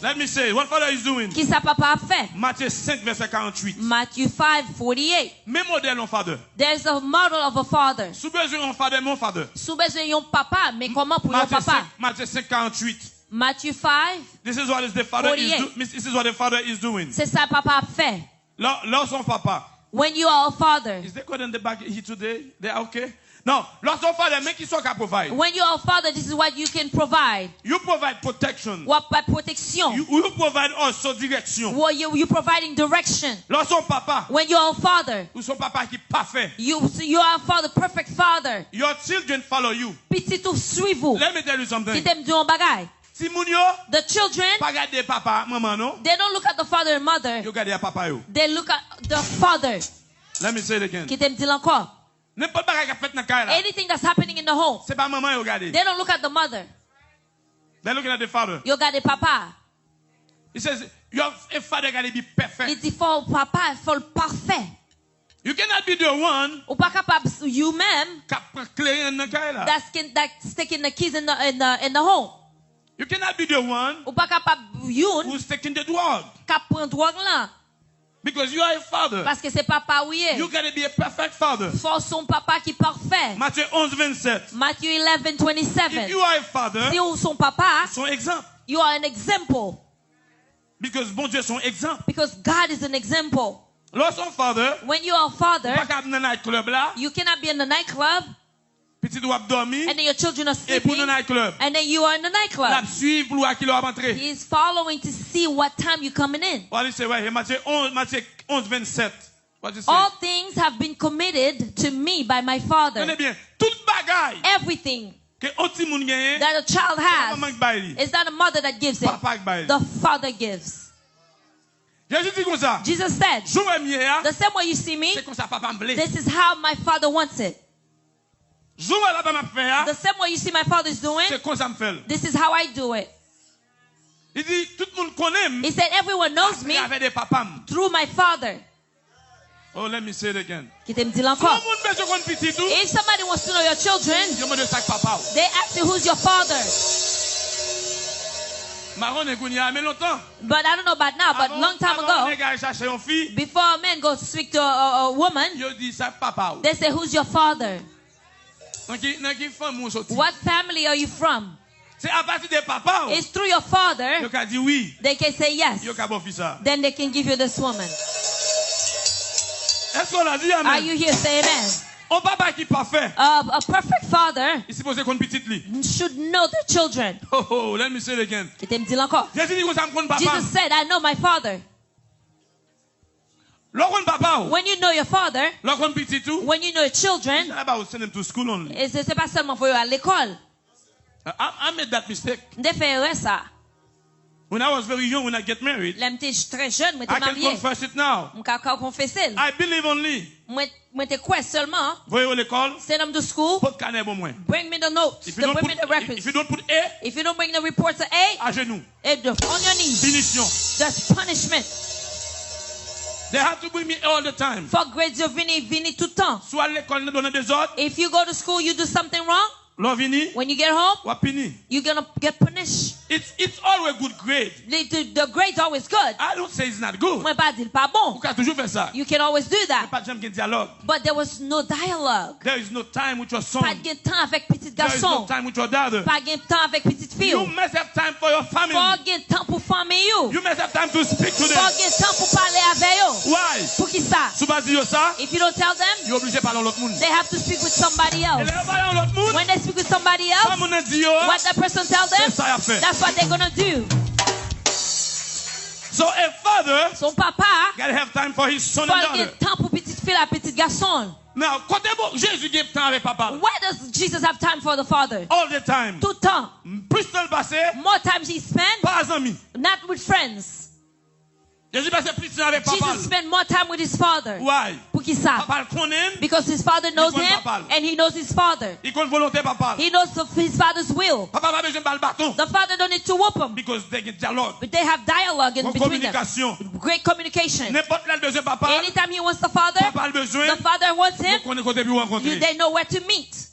Let me say, what father is doing? Qui ça papa a fait? Matthieu 5 verset 48. Matthew 5:48. Même modèle en father. There's a model of a father. Sous besoin en father, mon father. Sous besoin yon papa, mais comment pour yon papa? Matthieu 5 48. Matthew 5. This is what the father is doing. This is what the father is doing. C'est ça papa a fait. Là son papa. When you are a father. Is there code in the back here today? They are okay? No, lots of father make you provide. When you are a father, this is what you can provide. You provide protection. What by protection? You provide also direction. Well, you providing direction. Lots of papa. When you are a father, son papa qui parfait. You are a father, perfect father. Your children follow you. Petit tout suivent vous. Let me tell you something. Qui t'aime dire un bagay. The children, papa, maman, no? They don't look at the father and mother. You got papa, yo. They look at the father. Let me say it again. Qui t'aime dire encore. Anything that's happening in the home, they don't look at the mother. They're looking at the father. You got the papa. He says, your father got to be perfect. Il dit faut papa, faut parfait. You cannot be the one. Ou pas capable you même. That's sticking the keys in the home. You cannot be the one. Ou pas capable you. Who's taking the drug. Cap prend drogue là. Because you are a father. Parce que c'est papa oui. You got to be a perfect father. Faut son papa qui parfait. Matthieu 11:27. Matthew 11:27. If you are a father, si son papa, son exemple. You are an example. Because bon Dieu son exemple. Because God is an example. Lorsqu'on father, when you are a father, you cannot be in the nightclub. And then your children are sleeping. And then you are in the nightclub. He is following to see what time you're coming in. All things have been committed to me by my Father. Everything that a child has is not a mother that gives it. The Father gives. Jesus said, the same way you see me, this is how my Father wants it. The same way you see my father is doing, this is how I do it. Il dit, tout le monde connaît. He said, everyone knows me through my father. Oh, let me say it again. If somebody wants to know your children, they ask you, who's your father? But I don't know about now, but long time ago, before a man goes to speak to a woman, they say, who's your father? What family are you from? It's through your father. They can say yes. Then they can give you this woman. Are you here? Say amen. A perfect father should know the children. Oh, let me say it again. Jesus said, I know my father. When you know your father, when you know your children, c'est pas seulement pour eux à l'école. I made that mistake. When I was very young, when I get married, I can confess it now. I believe only. Voyez l'école. Send them to school. Bring me the notes. Bring me the records. If you don't put A, if you don't bring the reports of A, à genoux. On your knees. Punition. That's punishment. They have to bring me all the time. Vini tout le temps. If you go to school, you do something wrong. When you get home, you're gonna get punished. It's always good grade. The grade's always good. I don't say it's not good. You can always do that. But there was no dialogue. There is no time with your son. There is no time with your daughter. You must have time for your family. You must have time to speak to them. Why? If you don't tell them, they have to speak with somebody else. When they speak with somebody else, what that person tells them, that's what they're gonna do. So a father, son papa, gotta have time for his son and daughter. Temps pour petite fille et petit garçon. Now, Jesus gave time avec papa. Why does Jesus have time for the father? All the time. Tout le temps. More times he spent, not with friends. Jesus spent more time with his father. Why? Because his father knows him and he knows his father. He knows his father's will. The father don't need to whoop him. Because they get dialogue. But they have dialogue in between them. Great communication. Anytime he wants the father wants him, they know where to meet.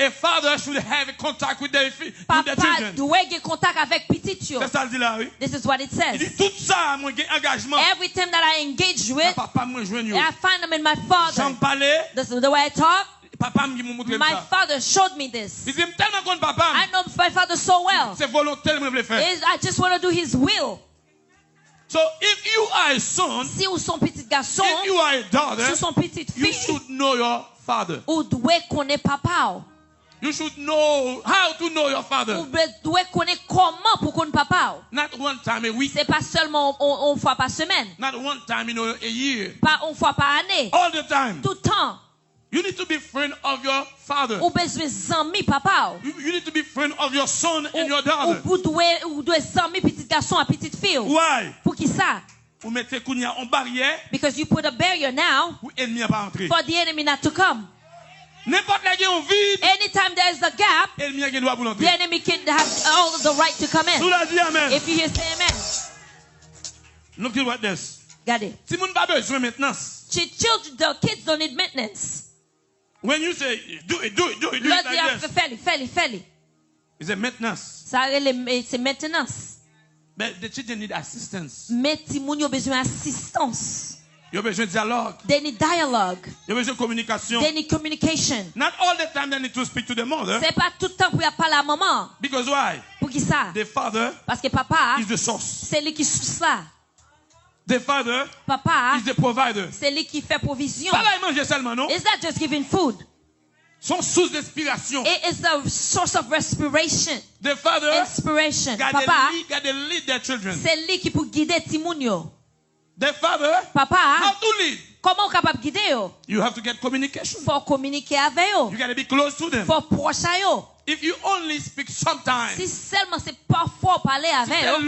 A father should have contact with their children. This is what it says. Every time that I engage with, I find them in my father. This is the way I talk. My father showed me this. I know my father so well. I just want to do his will. So if you are a son, if you are a daughter, you should know your father. You should know how to know your father. Not one time a week. C'est pas seulement une fois par semaine. Not one time in a year. Pas une fois par année. All the time. Tout le temps. You need to be friend of your father. Ou besoin ami papa. You need to be friend of your son and your daughter. Ou dois ami petit garçon à petite fille. Why? Pour qui ça? Vous mettez kounya en barrière. Because you put a barrier now. Pour ennemi pas entrer. For the enemy not to come. Anytime there is a gap, the enemy can have all the right to come in. If you hear say amen. Look at this. Got it. Children, the kids don't need maintenance. When you say do it like this. Feli. It's a maintenance. C'est maintenance. But the children need assistance. Mais timoun yo besoin assistance. You have besoin de dialogue. They need dialogue. You have besoin de communication. They need communication. Not all the time they need to speak to the mother. C'est pas tout le temps pour parler à maman. Because why? Pour qui ça? The father. Parce que papa is the source. C'est lui qui source là. The father. Papa is the provider. C'est lui qui fait provision. Pas là il mange seulement non? It's not just giving food. Son source d'inspiration. It is the source of respiration. The father. Inspiration. Papa. Got to lead their children. C'est lui qui peut guider timounio. The father, papa, how to lead? Comment capable guider yo? You have to get communication. Faut communiquer avec yo. You got to be close to them. Faut proche à yo. If you only speak sometimes, si seulement c'est parfois parler avec yo, and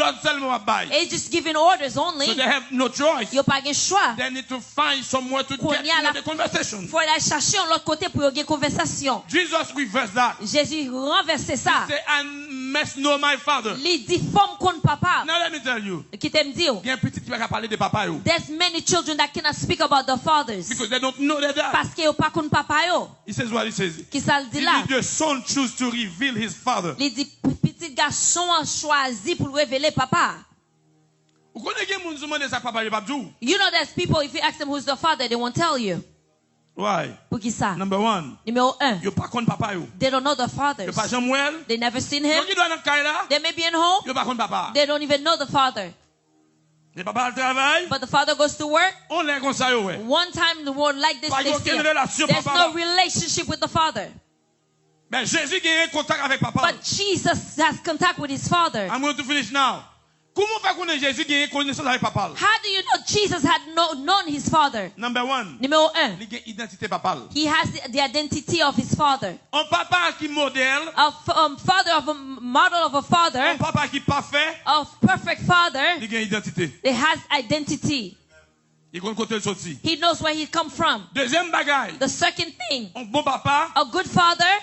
just giving orders only, so they have no choice. Yo pas de choix. They need to find somewhere to get the conversation. Faut aller chercher l'autre côté pour avoir conversation. Jesus reversed that. Jésus renversait ça. He said, must know my father. Il dit femme connaît papa. Now let me tell you. Qui t'aime dire? Il y a un petit qui va parler de papa yo. There's many children that cannot speak about the fathers. Because they don't know their dad. Parce que yo pas connaît papa yo. He says what he says. Qui ça le dit là? The son choose to reveal his father. Il dit petit garçon a choisi pour révéler papa. You know there's people, if you ask them who's the father, they won't tell you. Why? Pour qui ça? Number one. Numéro 1. They don't know the fathers. They never seen him. They may be in home. They don't even know the father. But the father goes to work. One time the world like this, there's no relationship with the father. But Jesus has contact with his father. I'm going to finish now. How do you know Jesus had known his father? Number one. Numéro 1. He has the identity of his father. Un papa qui modèle. Father of a model of a father. Un papa qui parfait. A perfect father. He has identity. He knows where he come from. The second thing. A good father.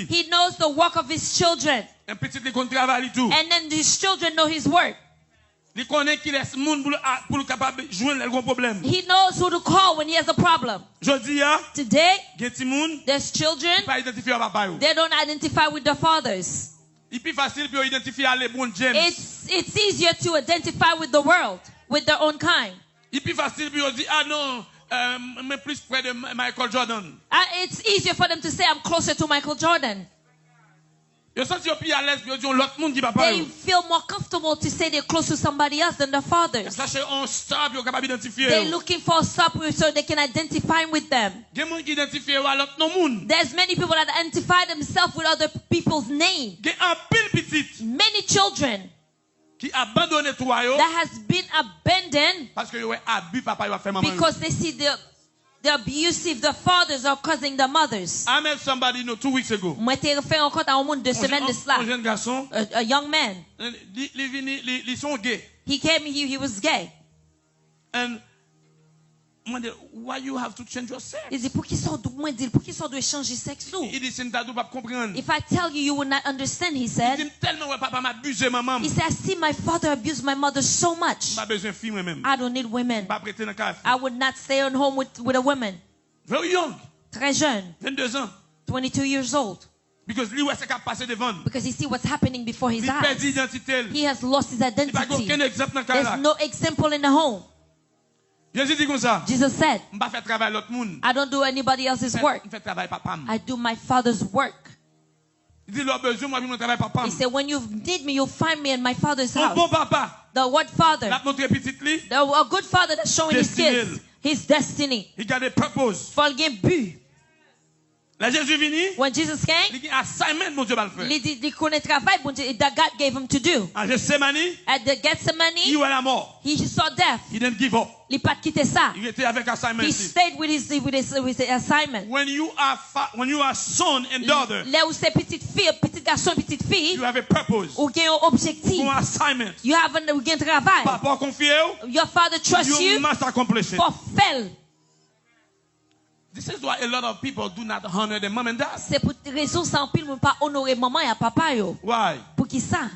He knows the work of his children. And then his children know his work. He knows who to call when he has a problem. Today, there's children. They don't identify with their fathers. It's easier to identify with the world, with their own kind. It's easier for them to say, I'm closer to Michael Jordan. They feel more comfortable to say they're close to somebody else than their fathers. They're looking for a star so they can identify with them. There's many people that identify themselves with other people's names. Many children that has been abandoned because they see the abusive, the fathers are causing the mothers. I met somebody 2 weeks ago. A young man. He came, he was gay. And why you have to change your sex? Il dit pour qui ça doit changer sexe? If I tell you, you will not understand, he said. He said, I see my father abuse my mother so much. I don't need women. I would not stay at home with a woman. Very young. Très jeune. 22 years old. Because he see what's happening before his eyes. He has lost his identity. There's no example in the home. Jesus said, I don't do anybody else's work. I do my father's work. He said, when you need me, you'll find me in my father's house. The what father? A good father that's showing his kids his destiny. He got a purpose. When Jesus came, il connaît travail that God gave him to do. At the Gethsemane, he saw death. He didn't give up. Il pas quitté ça. He stayed with his assignment. When you are son and daughter, là où c'est petite fille, petit garçon, petite fille, you have a purpose. Ou gen objectif. Un assignment. You have un travail. Papa confie. Your father trusts you. You must accomplish it. For fail. This is why a lot of people do not honor their mom and dad. C'est pour raison sans pile pas honorer maman et papa yo. Why? Pour qui ça?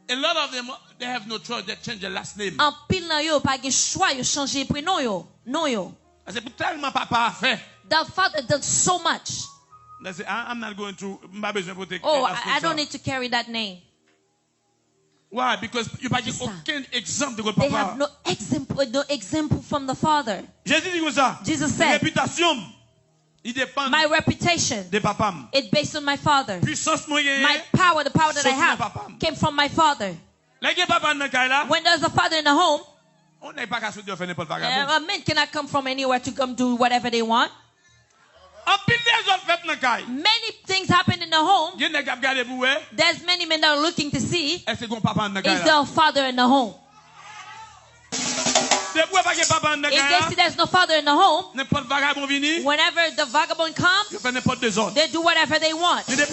A lot of them, they have no choice. They change their last name. En pile nan yo pas gen choix yo changer prénom yo. Non yo. C'est pour tellement papa a fait. The father did so much. They say, I'm not going to. Oh, I don't need to carry that name. Why? Because you have aucun exemple de votre papa. They have no example from the father. Jesus said, my reputation is based on my father. My power, the power that I have, came from my father. When there's a father in the home, a man cannot come from anywhere to come do whatever they want. Many things happen in the home. There's many men that are looking to see, is there a father in the home? If they see there's no father in the home, whenever the vagabond comes, they do whatever they want. If there's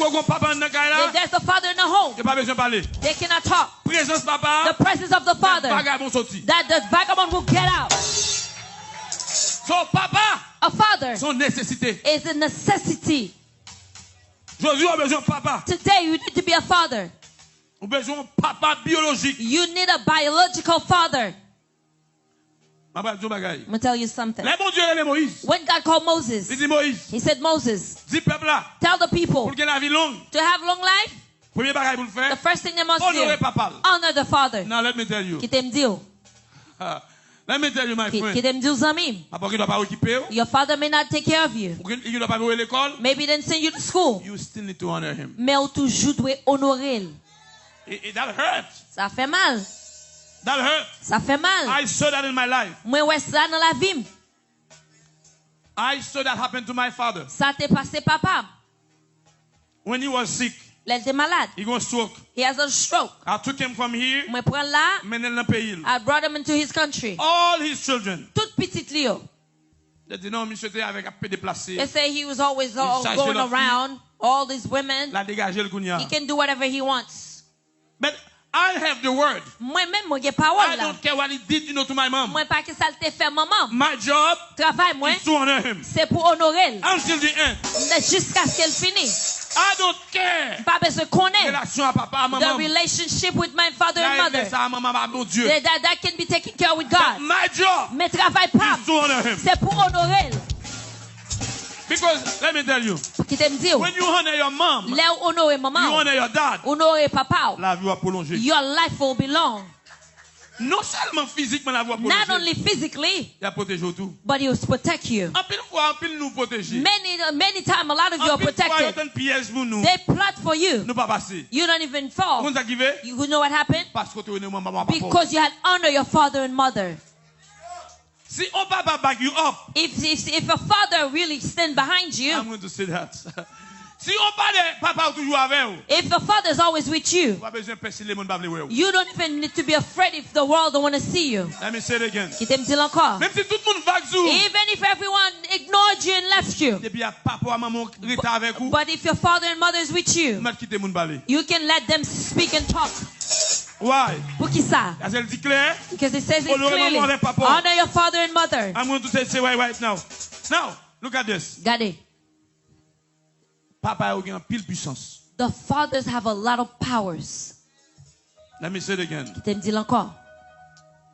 a father in the home, they cannot talk. The presence of the father, that the vagabond will get out. So, papa, a father is a necessity. Today you need to be a father. You need a biological father. I'm going to tell you something. When God called Moses, he said, Moses, tell the people to have long life. The first thing they must do, honor the father. Now let me tell you. Let me tell you, my friend. Your father may not take care of you. Maybe he didn't send you to school. You still need to honor him. Mais on toujours doit honorer. That hurts. Ça fait mal. That hurt. Ça fait mal. I saw that in my life. Moi ouais ça dans la vie. I saw that happen to my father. Ça t'est passé papa. When he was sick. Il était malade. He got stroke. He has a stroke. I took him from here. Moi prends là. I brought him into his country. All his children. Tout petit Leo. They say he was always going around all these women. He can do whatever he wants. But I have the word. I don't care what he did, to my mom. My job is to honor him. Until the end. Jusqu'à ce qu'elle finisse. I don't care. The relationship with my father and mother. That can be taken care of with God. But my job is to honor him. C'est pour honorer. Because let me tell you, when you honor your mom, you honor your dad, your life will be long. Non seulement physiquement la voix protégée. Not only physically, il a protégé tout. But he will protect you. En pile fois, en pile nous protéger. Many times, a lot of you are protected. They plot for you. Nous pas passer. You don't even fall. You know what happened? Parce que tu es maman. Because you had honor your father and mother. Si on papa back you up. If a father really stand behind you. I'm going to say that. Si on papa toujours avec vous. If the father is always with you, you don't even need to be afraid if the world don't want to see you. Let me say it again. Even if everyone ignored you and left you. But if your father and mother is with you, you can let them speak and talk. Why? Because it says it clearly. Honor your father and mother. I'm going to say right now. Now, look at this. Gade. Papa a une pile puissance. The fathers have a lot of powers. Let me say it again.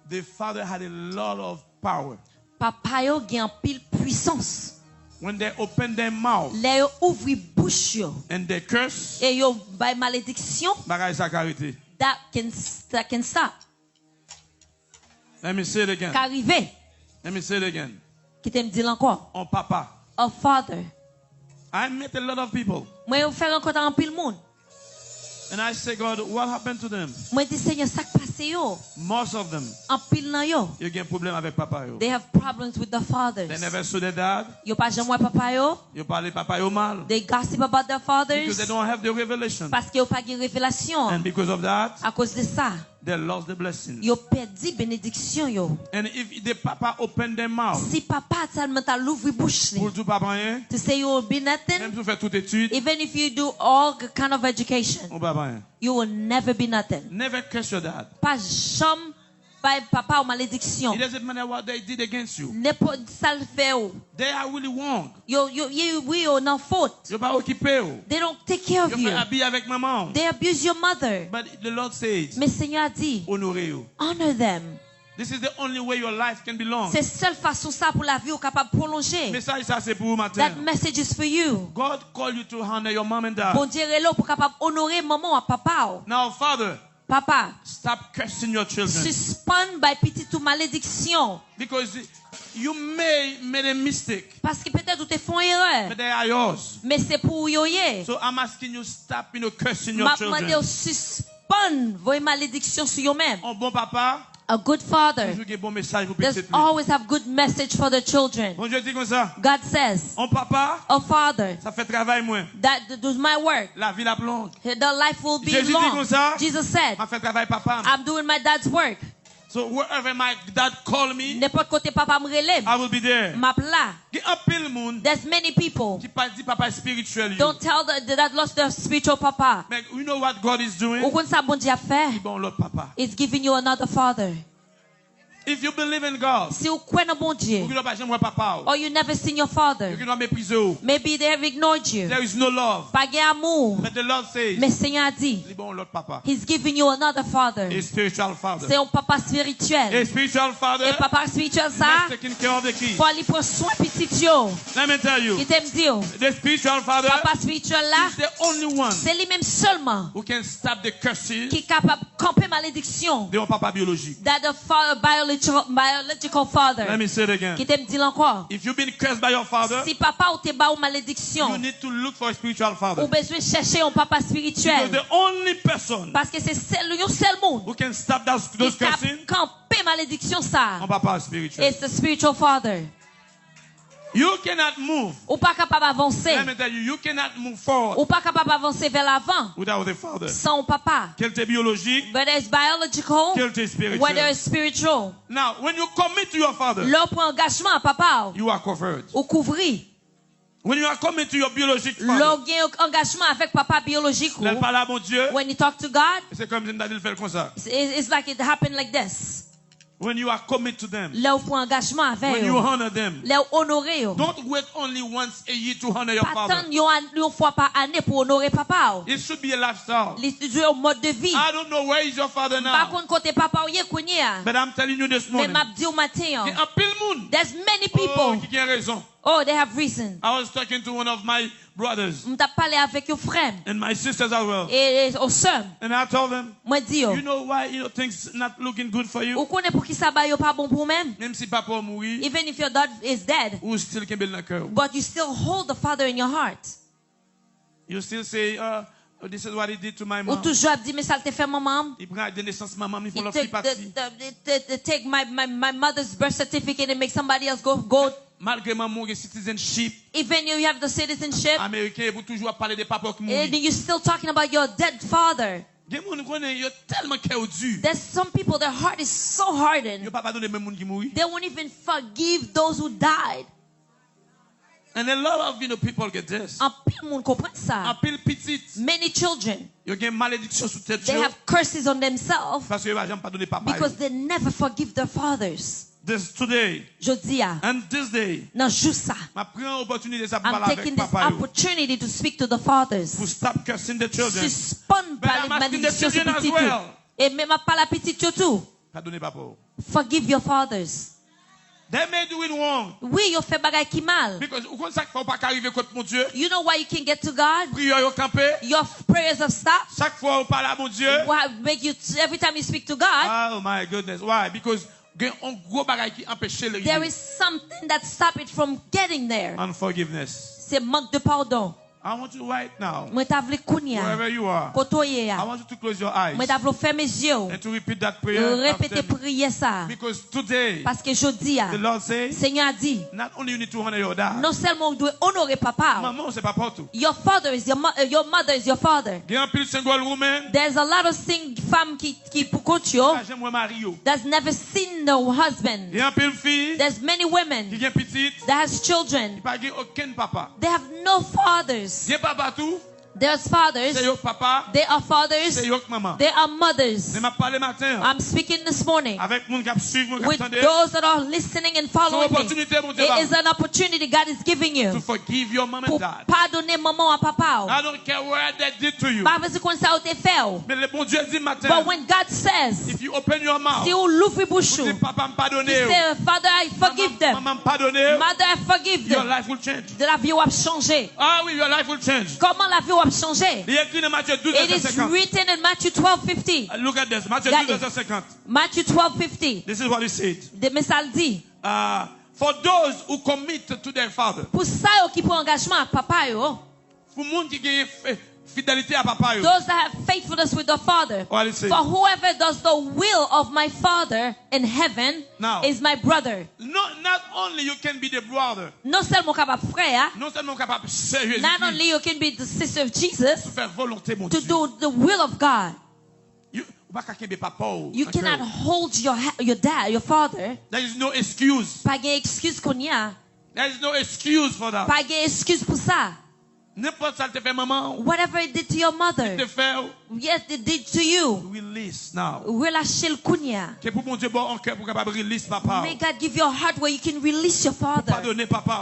The father had a lot of power. Papa yo gen pile puissance. When they open their mouth. Les ouvri bouche yo. And they curse. Et yo by malédiction. Bagay sa karité. That can stop. Let me say it again. Qu'arriver. Let me say it again. Qui t'aime dire encore. On papa. A father. I met a lot of people. Moi eu fait rencontrer un pile monde. And I say, God, what happened to them? Moi dis Seigneur, ça passé yo. Most of them. Un pile nan yo. You get problem avec papa yo. They have problems with the fathers. They never saw their dad. Yo pas jamais papa yo. You parle papa yo mal. They gossip about their fathers. Because they don't have the revelation. Parce que yo pas gen révélation. And because of that, à cause de ça, they lost the blessing. Yo perdi bénédiction yo. And if the papa open their mouth. Si papa seulement t'a l'ouvri bouche li. Pour tout papa rien. To say you will be nothing. Même si tu fais toute étude. Even if you do all kind of education. On papa rien. You will never be nothing. Never curse your dad. Pas jamais by papa ou malédiction. It doesn't matter what they did against you. N'importe ça le fait. They are really wrong. We are not fault. You're pas occupé. They don't take care of you. Habillé avec maman. They abuse your mother. But the Lord says. Mais Seigneur a dit. Honorez-vous. Honor them. This is the only way your life can be long. C'est seule façon ça pour la vie ou capable prolonger. Message ça c'est pour vous matin. That message is for you. God called you to honor your mom and dad. Bon Dieu est là pour capable honorer maman ou papa. Now father. Papa. Stop cursing your children. Suspend by petite ou malédiction. Because you may made a mistake. Parce que peut-être tu font erreur. But they are yours. Mais c'est pour yo. So I'm asking you stop cursing your children. M'a suspend vos malédictions sur vous-même. Un bon papa. A good father does always have good message for the children. God says, a father that does my work, the life will be long. Jesus said, I'm doing my dad's work. So wherever my dad call me, I will be there. There's many people don't tell that lost their spiritual papa. You know what God is doing? It's giving you another father. If you believe in God, si vous croyez en bon Dieu, or you never seen your father, maybe they have ignored you. There is no love. Pas d'amour. But the Lord says, mais Seigneur a dit, He's giving you another father. A spiritual father. C'est un papa spirituel. A spiritual father. Et papa spirituel ça, faut aller prendre soin petit yo. Let me tell you. Il t'aime dire, the spiritual father, papa spirituel là, is the only one c'est lui-même seulement who can stop the curses qui est capable de camper malédiction. De mon papa biologique. That the biological father. Let me say it again. Qui t'aime dire encore. If you've been cursed by your father, si papa ou te ba ou malédiction, you need to look for a spiritual father. Ou besoin chercher un papa spirituel. Because the only person parce que c'est le seul monde who can stop those cursing, camper malédiction ça. Un papa spirituel. It's the spiritual father. You cannot move. Ou pas capable avancer. Let me tell you, you cannot move forward. Ou pas capable avancer vers l'avant. Without a father. Sans papa. Qu'elle est biologique. Whether it's biological. Qu'elle est spiritual. Whether it's spiritual. Now, when you commit to your father, l'on prend engagement à papa. You are covered. Ou couvri. When you are committed to your biological father, l'on gagne engagement avec papa biologique. When you talk to God, c'est comme it's like it happened like this. When you are committed to them, when you honor them, don't wait only once a year to honor your father. It should be a lifestyle. I don't know where is your father now, but I'm telling you this morning, there's many people. Oh, they have reason. I was talking to one of my brothers and my sisters as well. And I told them, you know why things not looking good for you? Even if your dad is dead, but you still hold the father in your heart. You still say, this is what he did to my mom. They take my mother's birth certificate and make somebody else go. Malgré maman citizenship, even you have the citizenship, américain vous toujours parler des papas qui and you're still talking about your dead father. There's some people, their heart is so hardened. They won't even forgive those who died. And a lot of people get this. Many children, they have curses on themselves because they never forgive their fathers. This today, and this day, I'm taking this opportunity to speak to the fathers. To stop cursing the children. But I'm asking the children as well. Forgive your fathers. They may do it wrong. Oui, you fait bagay ki mal. Because you know why you can get to God? Your prayers have stopped. Make you every time you speak to God. Oh my goodness. Why? Because there is something that stops it from getting there. Unforgiveness. C'est manque de pardon. I want you right now, wherever you are, I want you to close your eyes and to repeat that prayer after me. Because today, the Lord says, not only you need to honor your dad, your father is your mother is your father. There's a lot of single femmes that's never seen no husband. There's many women that has children. They have no fathers. There's fathers. They are fathers. They are mothers. I'm speaking this morning with those that are listening and following me. It is an opportunity God is giving you to forgive your mom and dad. Pardonner maman et papa. I don't care what they did to you. But when God says, if you open your mouth, si ou l'ouvre bouche, you say, Father, I forgive them. Mother, I forgive them. Your life will change. La vie va changer. Ah oui, your life will change. Comment la vie va changer? It is written in Matthew 12:50. Look at this. Matthew 12:50. Matthew 12:50. This is what he said. For those who commit to their father. Pour ça qui prend engagement à papa yo. Pour monde qui gagne fidélité à papa yo. Those that have faithfulness with the Father. For whoever does the will of my Father in heaven is my brother. Not only you can be the brother. Non seulement capable frère. Non seulement capable servir. Not only you can be the sister of Jesus. To faire volonté mon Dieu. To do the will of God. You cannot hold your dad, your father. There is no excuse. Pas de excuse qu'on y a. There is no excuse for that. Pas de excuse pour ça. Whatever it did to your mother, yes, it did to you. Release now. Relâchez le kunya. May God give you a heart where you can release your father.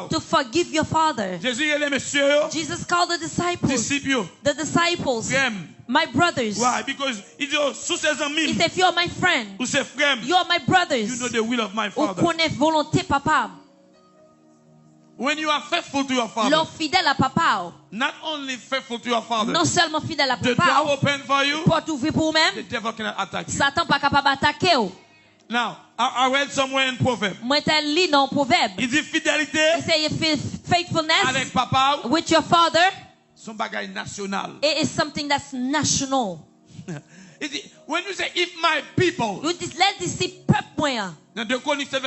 To forgive your father. Jesus called the disciples. The disciples. My brothers. Why? Because he said, if you are my friend, you are my brothers. You know the will of my father. When you are faithful to your father, fidèle à papa, not only faithful to your father, non seulement fidèle à the door open for you, porte ouverte pour même, the devil cannot attack you. Satan pas capable d'attaquer. Now, I read somewhere in Proverbs. Moi t'ai lu dans Proverbe. Il dit fidélité. He said faithfulness avec papa, with your father. Son bagage national. It is something that's national. When you say if my people, let this see peuple moi. In 2 Chronicles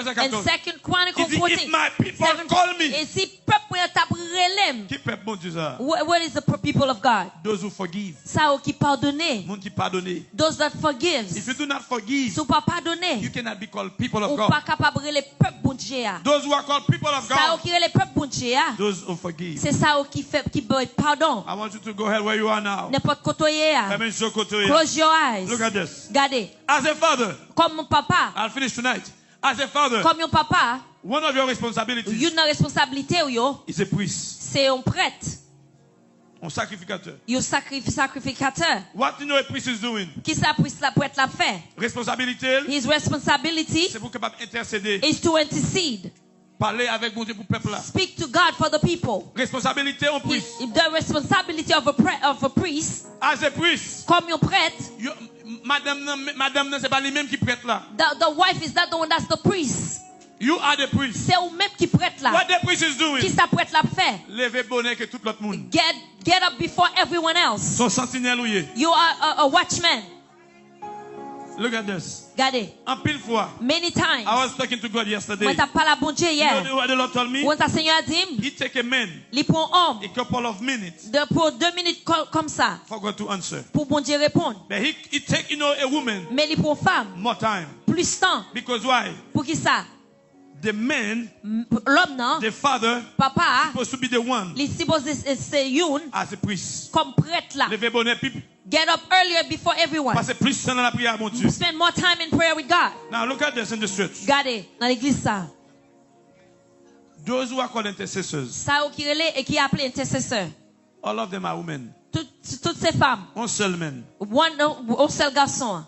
14, if my people call me, what is the people of God? Those who forgive. Those that forgive. If you do not forgive, you cannot be called people of God. Those who are called people of God, those who forgive. I want you to go ahead where you are now. Close your eyes. Look at this. Regardez. As a father, comme mon papa, I'll finish tonight. As a father, comme mon papa, one of your responsibilities, une responsabilité is a priest. C'est un prêtre. Un sacrificateur. Un sacrificateur. What you know a priest is doing? Qui ça prêtre la fait? Responsabilité. His responsibility c'est pour capable intercéder. Is to intercede. Parler avec mon Dieu pour peuple là. Speak to God for the people. Responsabilité en priest. The responsibility of a priest. As a priest. Comme un prêtre. Madame c'est pas lui-même qui prête là. The wife is not the one that's the priest. You are the priest. C'est vous même qui prête là. What the priest is doing? Qui ça prête là fait? Lever bonnet que tout l'autre monde. Get up before everyone else. Son sentinelle ouye. You are a watchman. Look at this. Regardez. En pile fois. Many times. I was talking to God yesterday. Moi t'as parlé à bon Dieu hier. You know what the Lord told me? He take a man. Il prend homme. A couple of minutes. Pour 2 minutes comme ça. For God to answer. Pour bon Dieu répondre. But he take a woman. Mais il prend femme. More time. Plus temps. Because why? Pour qui ça? The man, l'homme non, the father, papa, supposed to be the one, c'est une, as a priest, comme prêtre là. Lever bonnet people. Get up earlier before everyone. Parce que plus dans la prière, mon Dieu. Spend more time in prayer with God. Now look at this in the church. Regardez dans l'église ça. Those who are called intercessors. Ça qui relève et qui appelé intercesseur. All of them are women. Toutes ces femmes. Un seul man. Un seul garçon.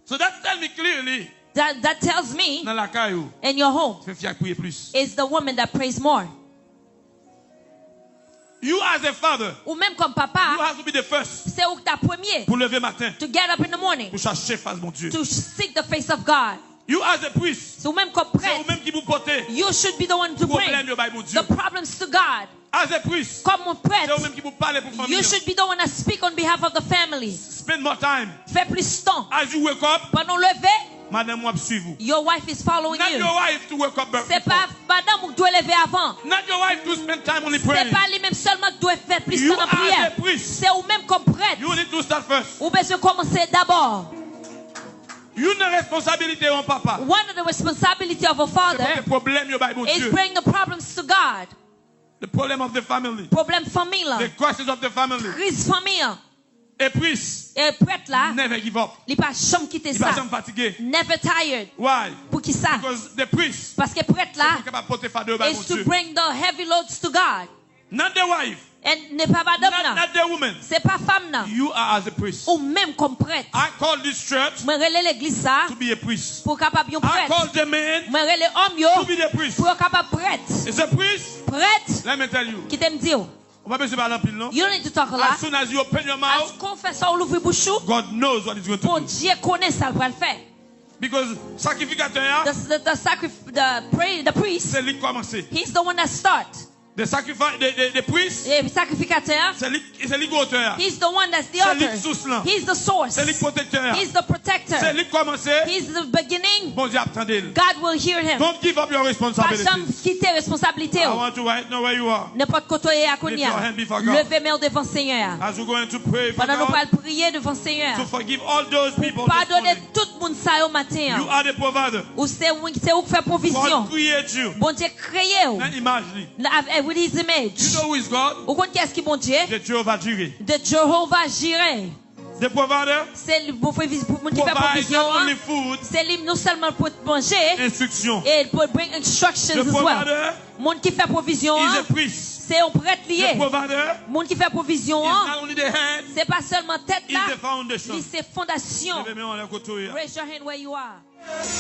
So that tell me clearly. That tells me in your home is the woman that prays more. You as a father, ou même comme papa, you have to be the first. C'est où ta premier. Pour lever matin. To get up in the morning. Pour chercher face mon Dieu. To seek the face of God. You as a priest. C'est ou même comme prêtre. C'est ou même qui vous portez. You should be the one to bring the problems to God. As a priest. Comme mon prêtre. C'est ou même qui vous parlez pour famille. You should be the one that speak on behalf of the family. Spend more time. Fais plus temps. As you wake up. Pendant lever. Madame moi suivre vous. Your wife is following Not you. Your wife to wake up. C'est pas madame qui doit lever avant. Not your wife to spend time on the prayer. C'est pas lui même seulement qui doit faire plus temps en prière. C'est ou même comme prêtre. You need to start first. Ou besoin commencer d'abord. Une responsabilité en papa. One of the responsibility of a father is bring the problems to God. The problem of the family. Problème familial. The crisis of the family. Crise familiale. Et priest. Et prêtre là. Never give up. Il pas jamais quitter ça. Il pas jamais fatigué. Never tired. Why? Pour qui ça? Because the priest. Parce que prêtre là. Is to bring the heavy loads to God. Not the wife. Et n'est pas madame là. Not the woman. C'est pas femme là. You are as a priest. Ou même comme prêtre. I call this church. Moi relais l'église ça. To be a priest. Pour capable un prêtre. I call the man. Moi relais homme yo. To be the priest. Pour capable prêtre. Is a priest. Prêtre. Let me tell you. Qui t'aime dire. You don't need to talk a lot. As soon as you open your mouth, God knows what He's going to do. Dieu connaît ça qu'il va faire. Because sacrificateur, the priest, c'est lui qui commence. He's the one that starts. The sacrifice, the priest, sacrificateur, c'est lui auteur. He's the one that's the author. He's the source. C'est lui protecteur. He's the protector. C'est lui commence. He's the beginning. Bon Dieu attendez. God will hear him. Don't give up your responsibilities. Pas jamais quitter responsabilité. I want to right know where you are. N'importe côté à Konya. Levez main devant Seigneur. As we're going to pray for pendant nous allons prier devant Seigneur. To forgive all those people. Pardonnez tout le monde ça au matin. You are the provider. Ou c'est où qui fait provision. God create you. Bon Dieu créé. Imagine. with his image. You know who is God? Ou connaissez qu'est-ce qui bon Dieu? De Jehovah Jireh. De Jehovah Jireh. The provider. C'est le bon qui fait provision. C'est lui non seulement pour manger. Instruction. Et pour bring instructions as well. Monde qui fait provision. C'est un prêtre lié. Monde qui fait provision. C'est pas seulement tête là. C'est fondation. Raise your hand where you are.